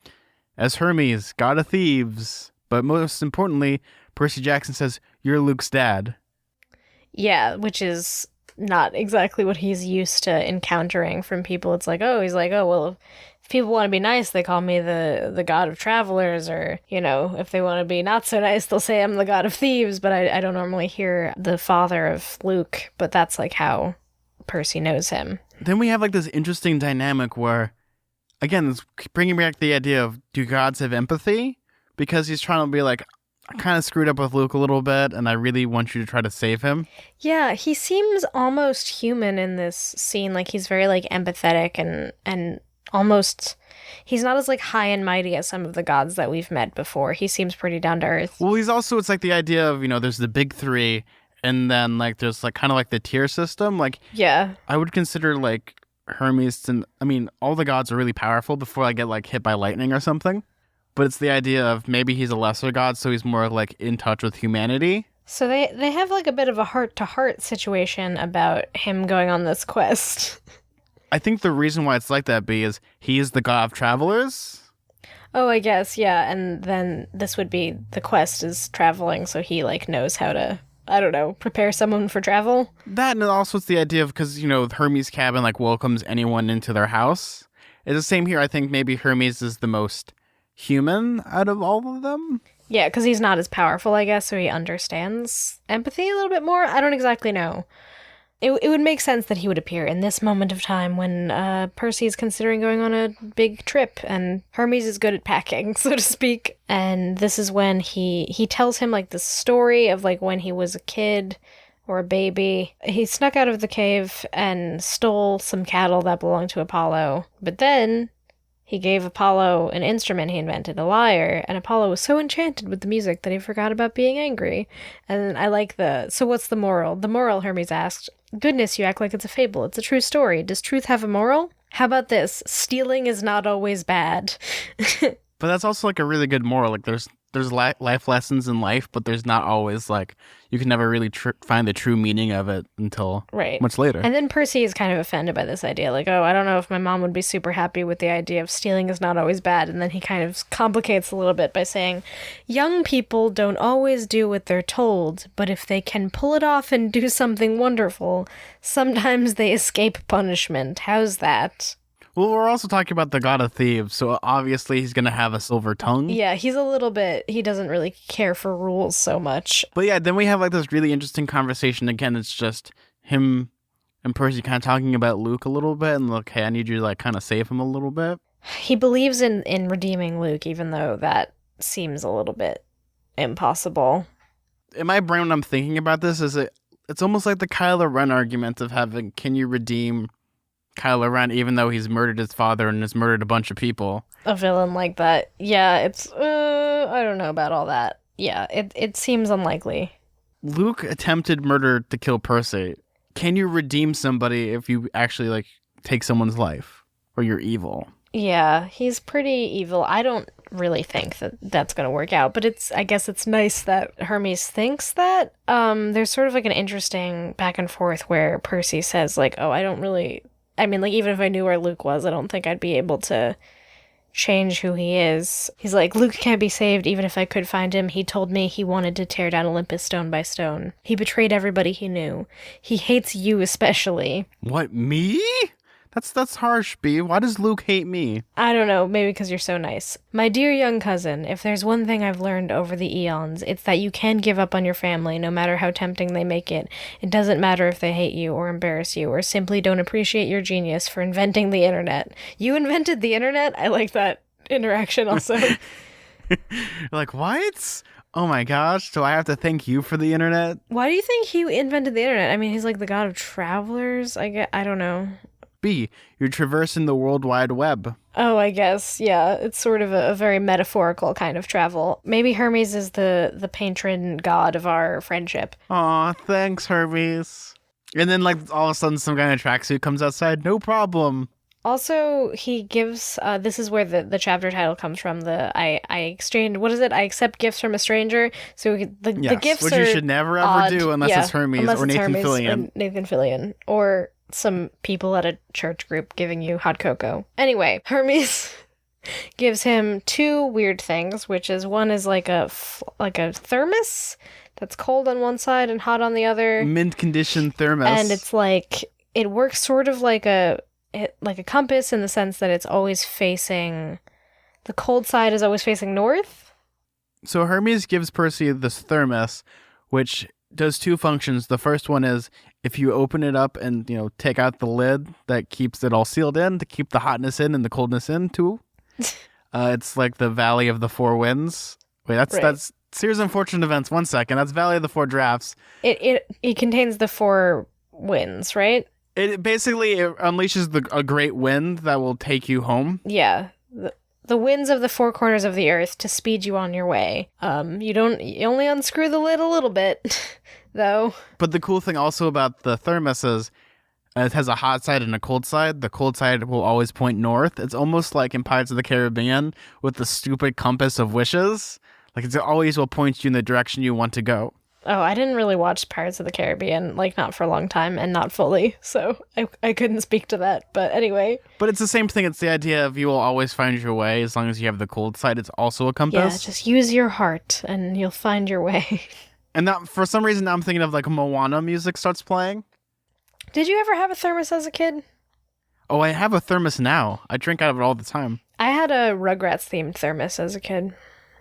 as Hermes, god of thieves. But most importantly, Percy Jackson says, you're Luke's dad. Yeah, which is not exactly what he's used to encountering from people. It's like, well, if people want to be nice, they call me the god of travelers, or, if they want to be not so nice, they'll say I'm the god of thieves, but I don't normally hear the father of Luke, but that's, like, how Percy knows him. Then we have, like, this interesting dynamic where, again, it's bringing back the idea of, do gods have empathy? Because he's trying to be like, I kind of screwed up with Luke a little bit, and I really want you to try to save him. Yeah, he seems almost human in this scene. Like, he's very, like, empathetic and almost... He's not as, like, high and mighty as some of the gods that we've met before. He seems pretty down to earth. Well, he's also... It's like the idea of, there's the big three, and then like there's like kind of like the tier system. Like Yeah. I would consider like Hermes to, I mean, all the gods are really powerful before I get like hit by lightning or something. But it's the idea of maybe he's a lesser god, so he's more like in touch with humanity. So they have like a bit of a heart-to-heart situation about him going on this quest. I think the reason why it's like that, B, is he is the god of travelers. Oh, I guess, yeah. And then this would be the quest is traveling, so he like knows how to, I don't know, prepare someone for travel. That, and also it's the idea of, because, you know, Hermes' cabin like welcomes anyone into their house. It's the same here. I think maybe Hermes is the most human out of all of them. Yeah, because he's not as powerful, I guess, so he understands empathy a little bit more. I don't exactly know. It would make sense that he would appear in this moment of time when Percy is considering going on a big trip, and Hermes is good at packing, so to speak. And this is when he tells him, like, the story of, like, when he was a kid or a baby. He snuck out of the cave and stole some cattle that belonged to Apollo. But then he gave Apollo an instrument he invented, a lyre, and Apollo was so enchanted with the music that he forgot about being angry. And I like so what's the moral? The moral, Hermes asked. Goodness, you act like it's a fable. It's a true story. Does truth have a moral? How about this? Stealing is not always bad. But that's also like a really good moral. Like there's life lessons in life, but there's not always like, you can never really find the true meaning of it until much later. And then Percy is kind of offended by this idea. Like, oh, I don't know if my mom would be super happy with the idea of stealing is not always bad. And then he kind of complicates a little bit by saying, young people don't always do what they're told, but if they can pull it off and do something wonderful, sometimes they escape punishment. How's that? Well, we're also talking about the god of thieves, so obviously he's going to have a silver tongue. Yeah, he's a little bit, he doesn't really care for rules so much. But yeah, then we have like this really interesting conversation. Again, it's just him and Percy kind of talking about Luke a little bit, and like, hey, I need you to like kind of save him a little bit. He believes in redeeming Luke, even though that seems a little bit impossible. In my brain, when I'm thinking about this, it's almost like the Kylo Ren argument of having, can you redeem Kylo Ren even though he's murdered his father and has murdered a bunch of people? A villain like that. Yeah, it's, I don't know about all that. Yeah, it seems unlikely. Luke attempted murder to kill Percy. Can you redeem somebody if you actually, like, take someone's life? Or you're evil? Yeah, he's pretty evil. I don't really think that that's going to work out, but I guess it's nice that Hermes thinks that. There's sort of like an interesting back and forth where Percy says, like, oh, I mean, like, even if I knew where Luke was, I don't think I'd be able to change who he is. He's like, Luke can't be saved even if I could find him. He told me he wanted to tear down Olympus stone by stone. He betrayed everybody he knew. He hates you especially. What, me? That's harsh, B. Why does Luke hate me? I don't know, maybe because you're so nice. My dear young cousin, if there's one thing I've learned over the eons, it's that you can give up on your family no matter how tempting they make it. It doesn't matter if they hate you or embarrass you or simply don't appreciate your genius for inventing the internet. You invented the internet? I like that interaction also. Like, what? Oh my gosh, do I have to thank you for the internet? Why do you think he invented the internet? I mean, he's like the god of travelers. I don't know. B, you're traversing the World Wide Web. Oh, I guess, yeah. It's sort of a very metaphorical kind of travel. Maybe Hermes is the patron god of our friendship. Aw, thanks, Hermes. And then, like, all of a sudden some guy in a tracksuit comes outside. No problem. Also, he gives, this is where the chapter title comes from, I exchange, what is it? I accept gifts from a stranger. So the gifts which are you should never ever odd. do unless it's Hermes or Nathan Fillion. Or some people at a church group giving you hot cocoa. Anyway, Hermes gives him two weird things, which is one is like a thermos that's cold on one side and hot on the other. Mint condition thermos. And it's like, it works sort of like a compass in the sense that it's always facing, the cold side is always facing north. So Hermes gives Percy this thermos, which does two functions. The first one is if you open it up and, you know, take out the lid that keeps it all sealed in to keep the hotness in and the coldness in too. It's like the Valley of the Four Winds. Wait, that's Series of Unfortunate Events. 1 second. That's Valley of the Four Drafts. It contains the four winds, right? It basically unleashes a great wind that will take you home. Yeah. The winds of the four corners of the earth to speed you on your way. You only unscrew the lid a little bit. though. But the cool thing also about the thermos is it has a hot side and a cold side. The cold side will always point north. It's almost like in Pirates of the Caribbean with the stupid compass of wishes. Like it always will point you in the direction you want to go. Oh, I didn't really watch Pirates of the Caribbean, like, not for a long time and not fully, so I couldn't speak to that. But anyway. But it's the same thing. It's the idea of you will always find your way as long as you have the cold side. It's also a compass. Yeah, just use your heart and you'll find your way. And that, for some reason, now I'm thinking of like Moana music starts playing. Did you ever have a thermos as a kid? Oh, I have a thermos now. I drink out of it all the time. I had a Rugrats-themed thermos as a kid.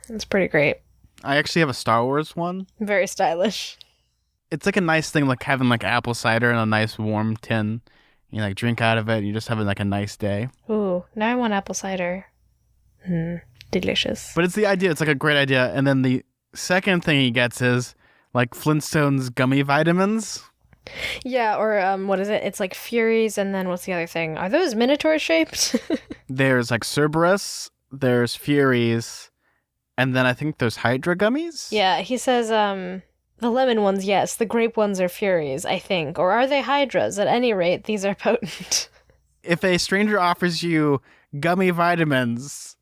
It's pretty great. I actually have a Star Wars one. Very stylish. It's like a nice thing, like having like apple cider in a nice warm tin. You like drink out of it and you're just having like a nice day. Ooh, now I want apple cider. Delicious. But it's the idea. It's like a great idea. And then the second thing he gets is like Flintstones gummy vitamins. Yeah, or what is it? It's like Furies, and then what's the other thing? Are those Minotaur shaped? There's like Cerberus, there's Furies, and then I think there's Hydra gummies? Yeah, he says the lemon ones, yes. The grape ones are Furies, I think. Or are they Hydras? At any rate, these are potent. If a stranger offers you gummy vitamins,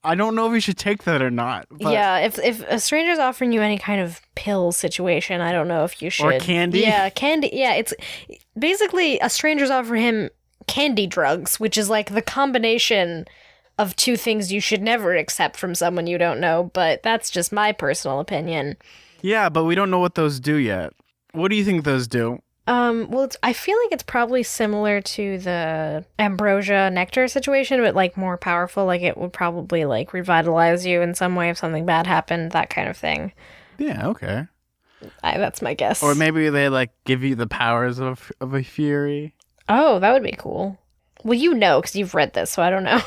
I don't know if you should take that or not. But... Yeah, if a stranger's offering you any kind of pill situation, I don't know if you should. Or candy? Yeah, candy. Yeah, it's basically a stranger's offering him candy drugs, which is like the combination of two things you should never accept from someone you don't know, but that's just my personal opinion. Yeah, but we don't know what those do yet. What do you think those do? Well, I feel like it's probably similar to the ambrosia nectar situation, but like more powerful. Like it would probably like revitalize you in some way if something bad happened, that kind of thing. Yeah, okay. That's my guess. Or maybe they like give you the powers of a fury. Oh, that would be cool. Well, you know, because you've read this, so I don't know.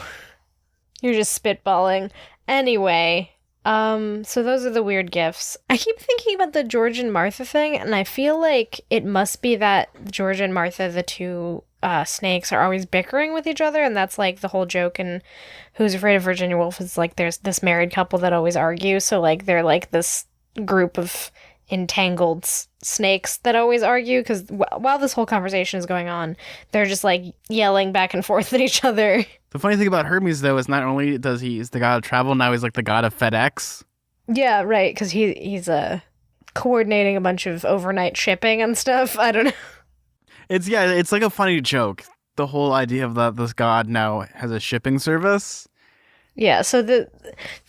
You're just spitballing. Anyway, so those are the weird gifts. I keep thinking about the George and Martha thing, and I feel like it must be that George and Martha, the two snakes, are always bickering with each other, and that's like the whole joke in Who's Afraid of Virginia Woolf is like there's this married couple that always argue, so like they're like this group of entangled snakes that always argue, because while this whole conversation is going on, they're just like yelling back and forth at each other. The funny thing about Hermes, though, is not only does he's the god of travel, now he's like the god of FedEx. Yeah, right, because he's coordinating a bunch of overnight shipping and stuff. I don't know. It's like a funny joke. The whole idea of that this god now has a shipping service. Yeah, so the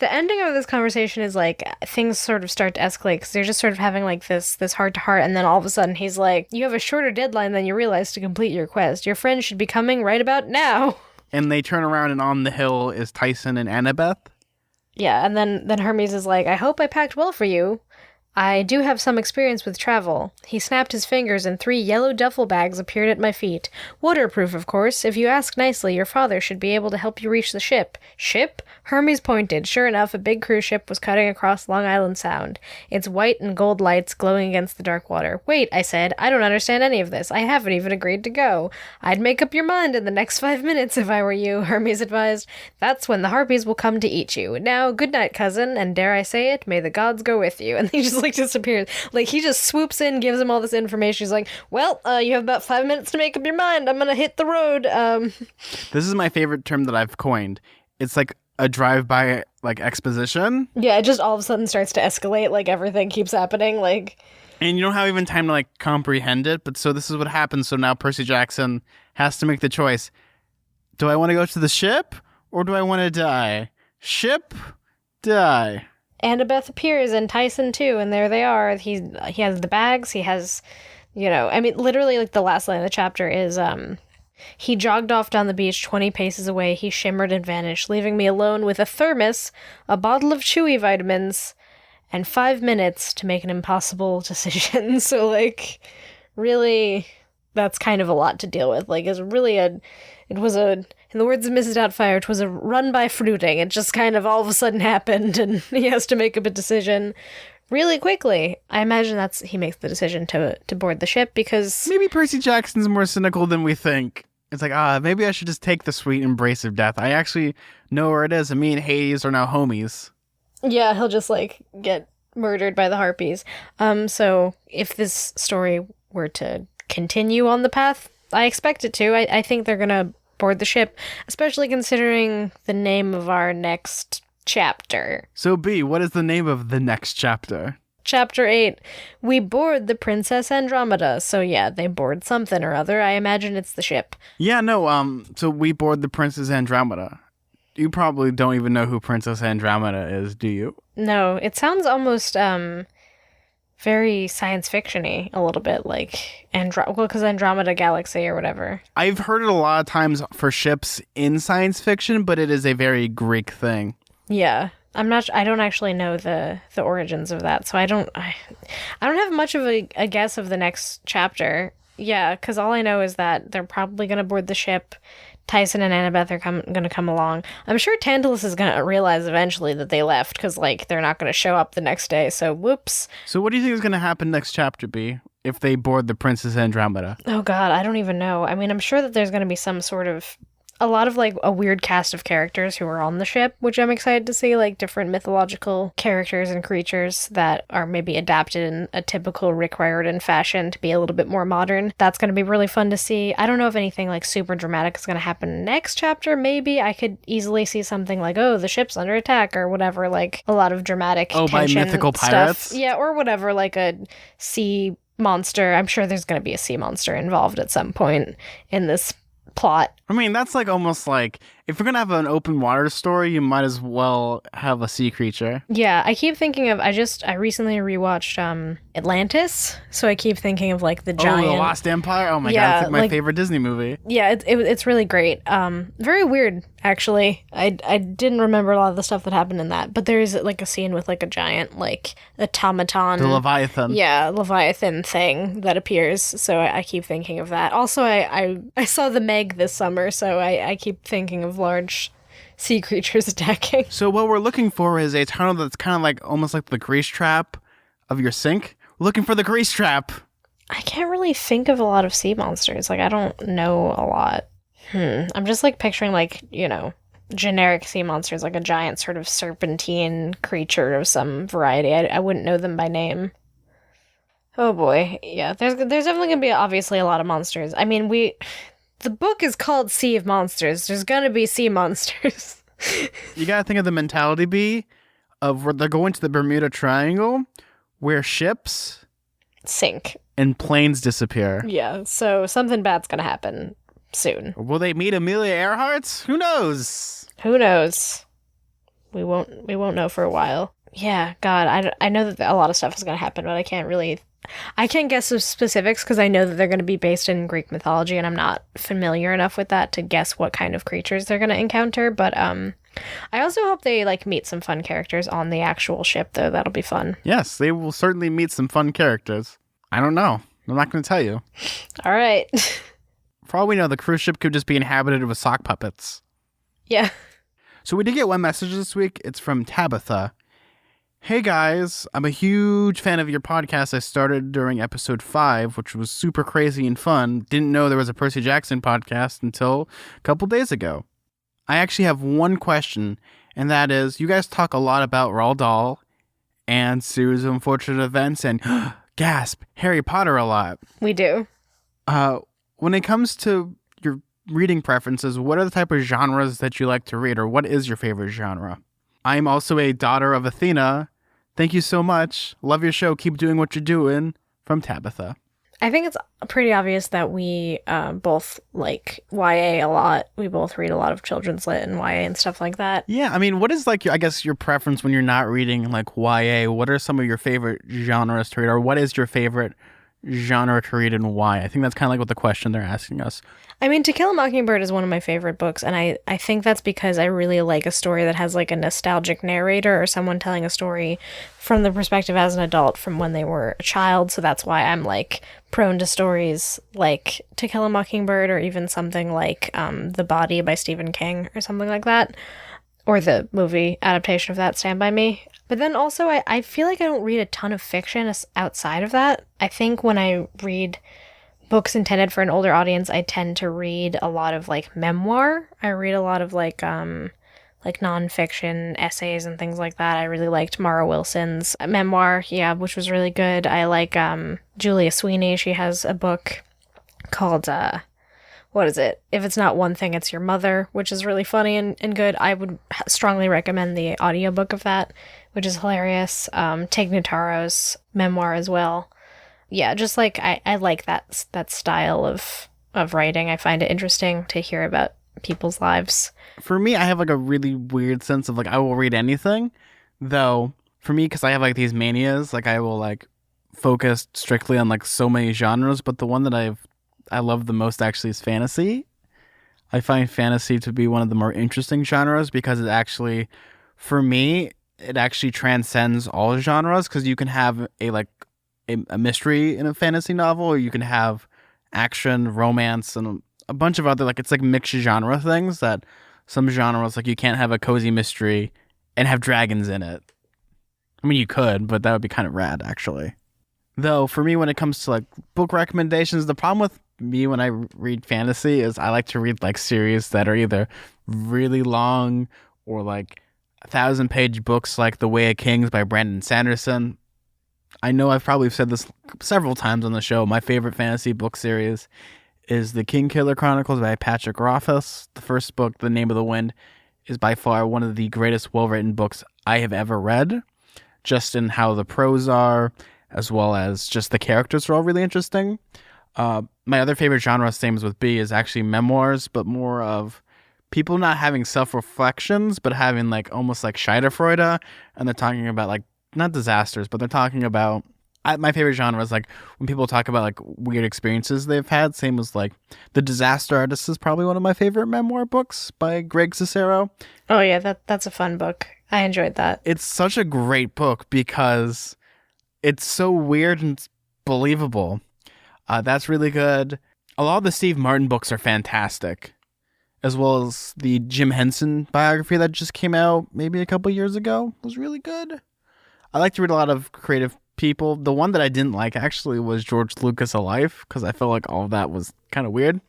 ending of this conversation is like things sort of start to escalate because they're just sort of having like this heart to heart, and then all of a sudden he's like, "You have a shorter deadline than you realize to complete your quest. Your friend should be coming right about now." And they turn around, and on the hill is Tyson and Annabeth. Yeah, and then Hermes is like, "I hope I packed well for you. I do have some experience with travel." He snapped his fingers and 3 yellow duffel bags appeared at my feet. Waterproof, of course. If you ask nicely, your father should be able to help you reach the ship. Ship? Hermes pointed. Sure enough, a big cruise ship was cutting across Long Island Sound, its white and gold lights glowing against the dark water. Wait, I said, I don't understand any of this. I haven't even agreed to go. I'd make up your mind in the next 5 minutes if I were you, Hermes advised. That's when the harpies will come to eat you. Now, good night, cousin, and dare I say it, may the gods go with you. And he just like disappears. Like he just swoops in, gives him all this information. He's like, well, you have about 5 minutes to make up your mind. I'm gonna hit the road. This is my favorite term that I've coined. It's like a drive-by like exposition. Yeah, it just all of a sudden starts to escalate. Like everything keeps happening. Like, and you don't have even time to like comprehend it. But so this is what happens. So now Percy Jackson has to make the choice. Do I want to go to the ship or do I want to die? Ship, die. Annabeth appears and Tyson too, and there they are. He has the bags. He has, I mean, literally, like the last line of the chapter is, he jogged off down the beach 20 paces away. He shimmered and vanished, leaving me alone with a thermos, a bottle of Chewy vitamins, and 5 minutes to make an impossible decision. So, like, really, that's kind of a lot to deal with. Like, it was a, in the words of Mrs. Doubtfire, it was a run by fruiting. It just kind of all of a sudden happened, and he has to make up a decision really quickly. I imagine he makes the decision to board the ship because... Maybe Percy Jackson's more cynical than we think. It's like, maybe I should just take the sweet embrace of death. I actually know where it is, and me and Hades are now homies. Yeah, he'll just, like, get murdered by the Harpies. So if this story were to continue on the path I expect it to, I think they're gonna board the ship, especially considering the name of our next chapter. So, B, what is the name of the next chapter? Chapter 8, we board the Princess Andromeda. So yeah, they board something or other. I imagine it's the ship. Yeah, no, so we board the Princess Andromeda. You probably don't even know who Princess Andromeda is, do you? No, it sounds almost, very science fiction-y, a little bit, like, because Andromeda Galaxy or whatever. I've heard it a lot of times for ships in science fiction, but it is a very Greek thing. Yeah. I don't actually know the origins of that, so I don't have much of a guess of the next chapter. Yeah, because all I know is that they're probably going to board the ship. Tyson and Annabeth are going to come along. I'm sure Tantalus is going to realize eventually that they left, because, like, they're not going to show up the next day, so whoops. So what do you think is going to happen next chapter, B, if they board the Princess Andromeda? Oh, God, I don't even know. I mean, I'm sure that there's going to be some sort of a lot of, like, a weird cast of characters who are on the ship, which I'm excited to see, like, different mythological characters and creatures that are maybe adapted in a typical Rick Riordan fashion to be a little bit more modern. That's going to be really fun to see. I don't know if anything, like, super dramatic is going to happen next chapter, maybe. I could easily see something like, oh, the ship's under attack, or whatever, like, a lot of dramatic by mythical pirates? Stuff. Yeah, or whatever, like a sea monster. I'm sure there's going to be a sea monster involved at some point in this plot. I mean, that's like almost like if you're gonna have an open water story, you might as well have a sea creature. Yeah, I keep thinking of I recently rewatched Atlantis, so I keep thinking of like the giant. Oh, the Lost Empire. Oh my god, it's like my favorite Disney movie. Yeah, it's really great. Very weird actually. I didn't remember a lot of the stuff that happened in that, but there is like a scene with like a giant like automaton, the Leviathan. Yeah, Leviathan thing that appears. So I keep thinking of that. Also, I saw the Meg this summer, so I keep thinking of large sea creatures attacking. So what we're looking for is a tunnel that's kind of like almost like the grease trap of your sink. We're looking for the grease trap. I can't really think of a lot of sea monsters. Like, I don't know a lot. I'm just like picturing like, you know, generic sea monsters, like a giant sort of serpentine creature of some variety. I wouldn't know them by name. Oh boy. Yeah, there's definitely gonna be obviously a lot of monsters. I mean, the book is called Sea of Monsters. There's gonna be sea monsters. You gotta think of the mentality, B, of where they're going to the Bermuda Triangle, where ships sink and planes disappear. Yeah, so something bad's gonna happen soon. Will they meet Amelia Earhart? Who knows? Who knows? We won't know for a while. Yeah, God, I know that a lot of stuff is gonna happen, but I can't guess the specifics because I know that they're going to be based in Greek mythology, and I'm not familiar enough with that to guess what kind of creatures they're going to encounter. But I also hope they like meet some fun characters on the actual ship, though. That'll be fun. Yes, they will certainly meet some fun characters. I don't know. I'm not going to tell you. All right. For all we know, the cruise ship could just be inhabited with sock puppets. Yeah. So we did get one message this week. It's from Tabitha. Hey guys, I'm a huge fan of your podcast I started during episode 5, which was super crazy and fun. Didn't know there was a Percy Jackson podcast until a couple days ago. I actually have one question, and that is, you guys talk a lot about Roald Dahl and Series of Unfortunate Events and, gasp, Harry Potter a lot. We do. When it comes to your reading preferences, what are the type of genres that you like to read, or what is your favorite genre? I'm also a daughter of Athena. Thank you so much. Love your show. Keep doing what you're doing. From Tabitha. I think it's pretty obvious that we both like YA a lot. We both read a lot of children's lit and YA and stuff like that. Yeah, I mean, what is like, I guess, your preference when you're not reading like YA? What are some of your favorite genres to read, or what is your favorite genre to read and why? I think that's kind of like what the question they're asking us. I mean, To Kill a Mockingbird is one of my favorite books, and I think that's because I really like a story that has like a nostalgic narrator or someone telling a story from the perspective as an adult from when they were a child, so that's why I'm like prone to stories like To Kill a Mockingbird, or even something like The Body by Stephen King or something like that, or the movie adaptation of that, Stand By Me. But then also I feel like I don't read a ton of fiction outside of that. I think when I read books intended for an older audience, I tend to read a lot of like memoir. I read a lot of like like nonfiction essays and things like that. I really liked Mara Wilson's memoir, yeah, which was really good. I like Julia Sweeney. She has a book called what is it? If It's Not One Thing, It's Your Mother, which is really funny and good. I would strongly recommend the audiobook of that, which is hilarious. Tig Notaro's memoir as well. Yeah, just like I like that style of writing. I find it interesting to hear about people's lives. For me, I have like a really weird sense of like I will read anything, though. For me, because I have like these manias, like I will like focus strictly on like so many genres. But the one that I love the most actually is fantasy. I find fantasy to be one of the more interesting genres because it actually, for me, it actually transcends all genres because you can have a mystery in a fantasy novel, or you can have action, romance, and a bunch of other like it's like mixed genre things that some genres like you can't have a cozy mystery and have dragons in it. I mean, you could, but that would be kind of rad actually. Though for me, when it comes to like book recommendations, the problem with me when I read fantasy is I like to read like series that are either really long or like 1,000-page books like The Way of Kings by Brandon Sanderson. I know I've probably said this several times on the show. My favorite fantasy book series is The Kingkiller Chronicles by Patrick Rothfuss. The first book, The Name of the Wind, is by far one of the greatest well-written books I have ever read, just in how the prose are, as well as just the characters are all really interesting. My other favorite genre, same as with B, is actually memoirs, but more of people not having self-reflections, but having like almost like Schadenfreude, and they're talking about like, not disasters, but they're talking about, my favorite genre is like when people talk about like weird experiences they've had, same as like The Disaster Artist is probably one of my favorite memoir books by Greg Cicero. Oh yeah, that's a fun book. I enjoyed that. It's such a great book because it's so weird and believable. That's really good. A lot of the Steve Martin books are fantastic, as well as the Jim Henson biography that just came out maybe a couple years ago was really good. I like to read a lot of creative people. The one that I didn't like actually was George Lucas Alive, because I felt like all of that was kind of weird.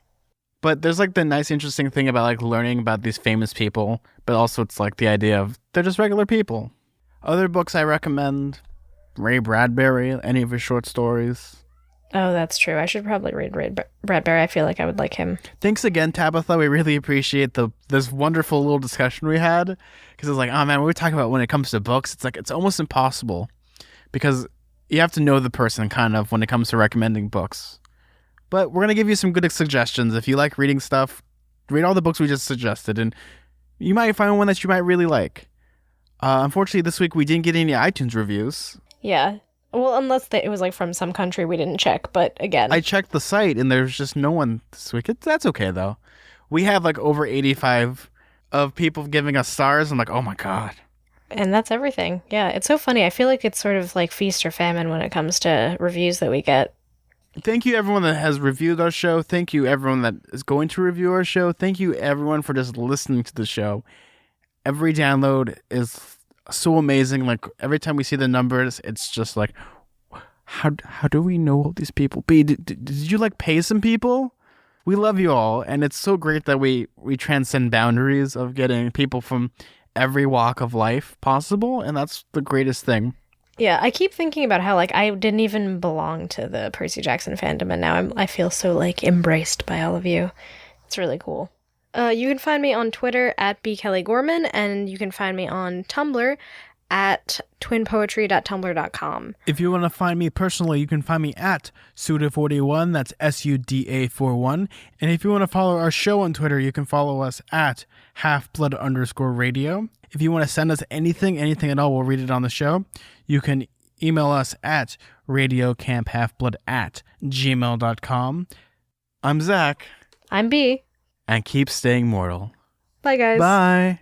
But there's like the nice, interesting thing about like learning about these famous people, but also it's like the idea of they're just regular people. Other books I recommend, Ray Bradbury, any of his short stories. Oh, that's true. I should probably read Bradbury. I feel like I would like him. Thanks again, Tabitha. We really appreciate this wonderful little discussion we had. Because it's like, oh man, when we talk about when it comes to books, it's like it's almost impossible. Because you have to know the person kind of when it comes to recommending books. But we're going to give you some good suggestions. If you like reading stuff, read all the books we just suggested. And you might find one that you might really like. Unfortunately, this week we didn't get any iTunes reviews. Yeah. Well, unless it was like from some country we didn't check, but again. I checked the site and there's just no one this week. That's okay though. We have like over 85 of people giving us stars. I'm like, oh my God. And that's everything. Yeah, it's so funny. I feel like it's sort of like feast or famine when it comes to reviews that we get. Thank you everyone that has reviewed our show. Thank you everyone that is going to review our show. Thank you everyone for just listening to the show. Every download is so amazing. Like every time we see the numbers, it's just like, how do we know all these people? B, did you like pay some people? We love you all, and it's so great that we transcend boundaries of getting people from every walk of life possible, and that's the greatest thing. Yeah, I keep thinking about how like I didn't even belong to the Percy Jackson fandom, and now I feel so like embraced by all of you. It's really cool. You can find me on Twitter at bkellygorman, and you can find me on Tumblr at twinpoetry.tumblr.com. If you want to find me personally, you can find me at Suda41, that's SUDA41. And if you want to follow our show on Twitter, you can follow us at halfblood_radio. If you want to send us anything at all, we'll read it on the show. You can email us at radiocamphalfblood@gmail.com. I'm Zach. I'm B. And keep staying mortal. Bye, guys. Bye.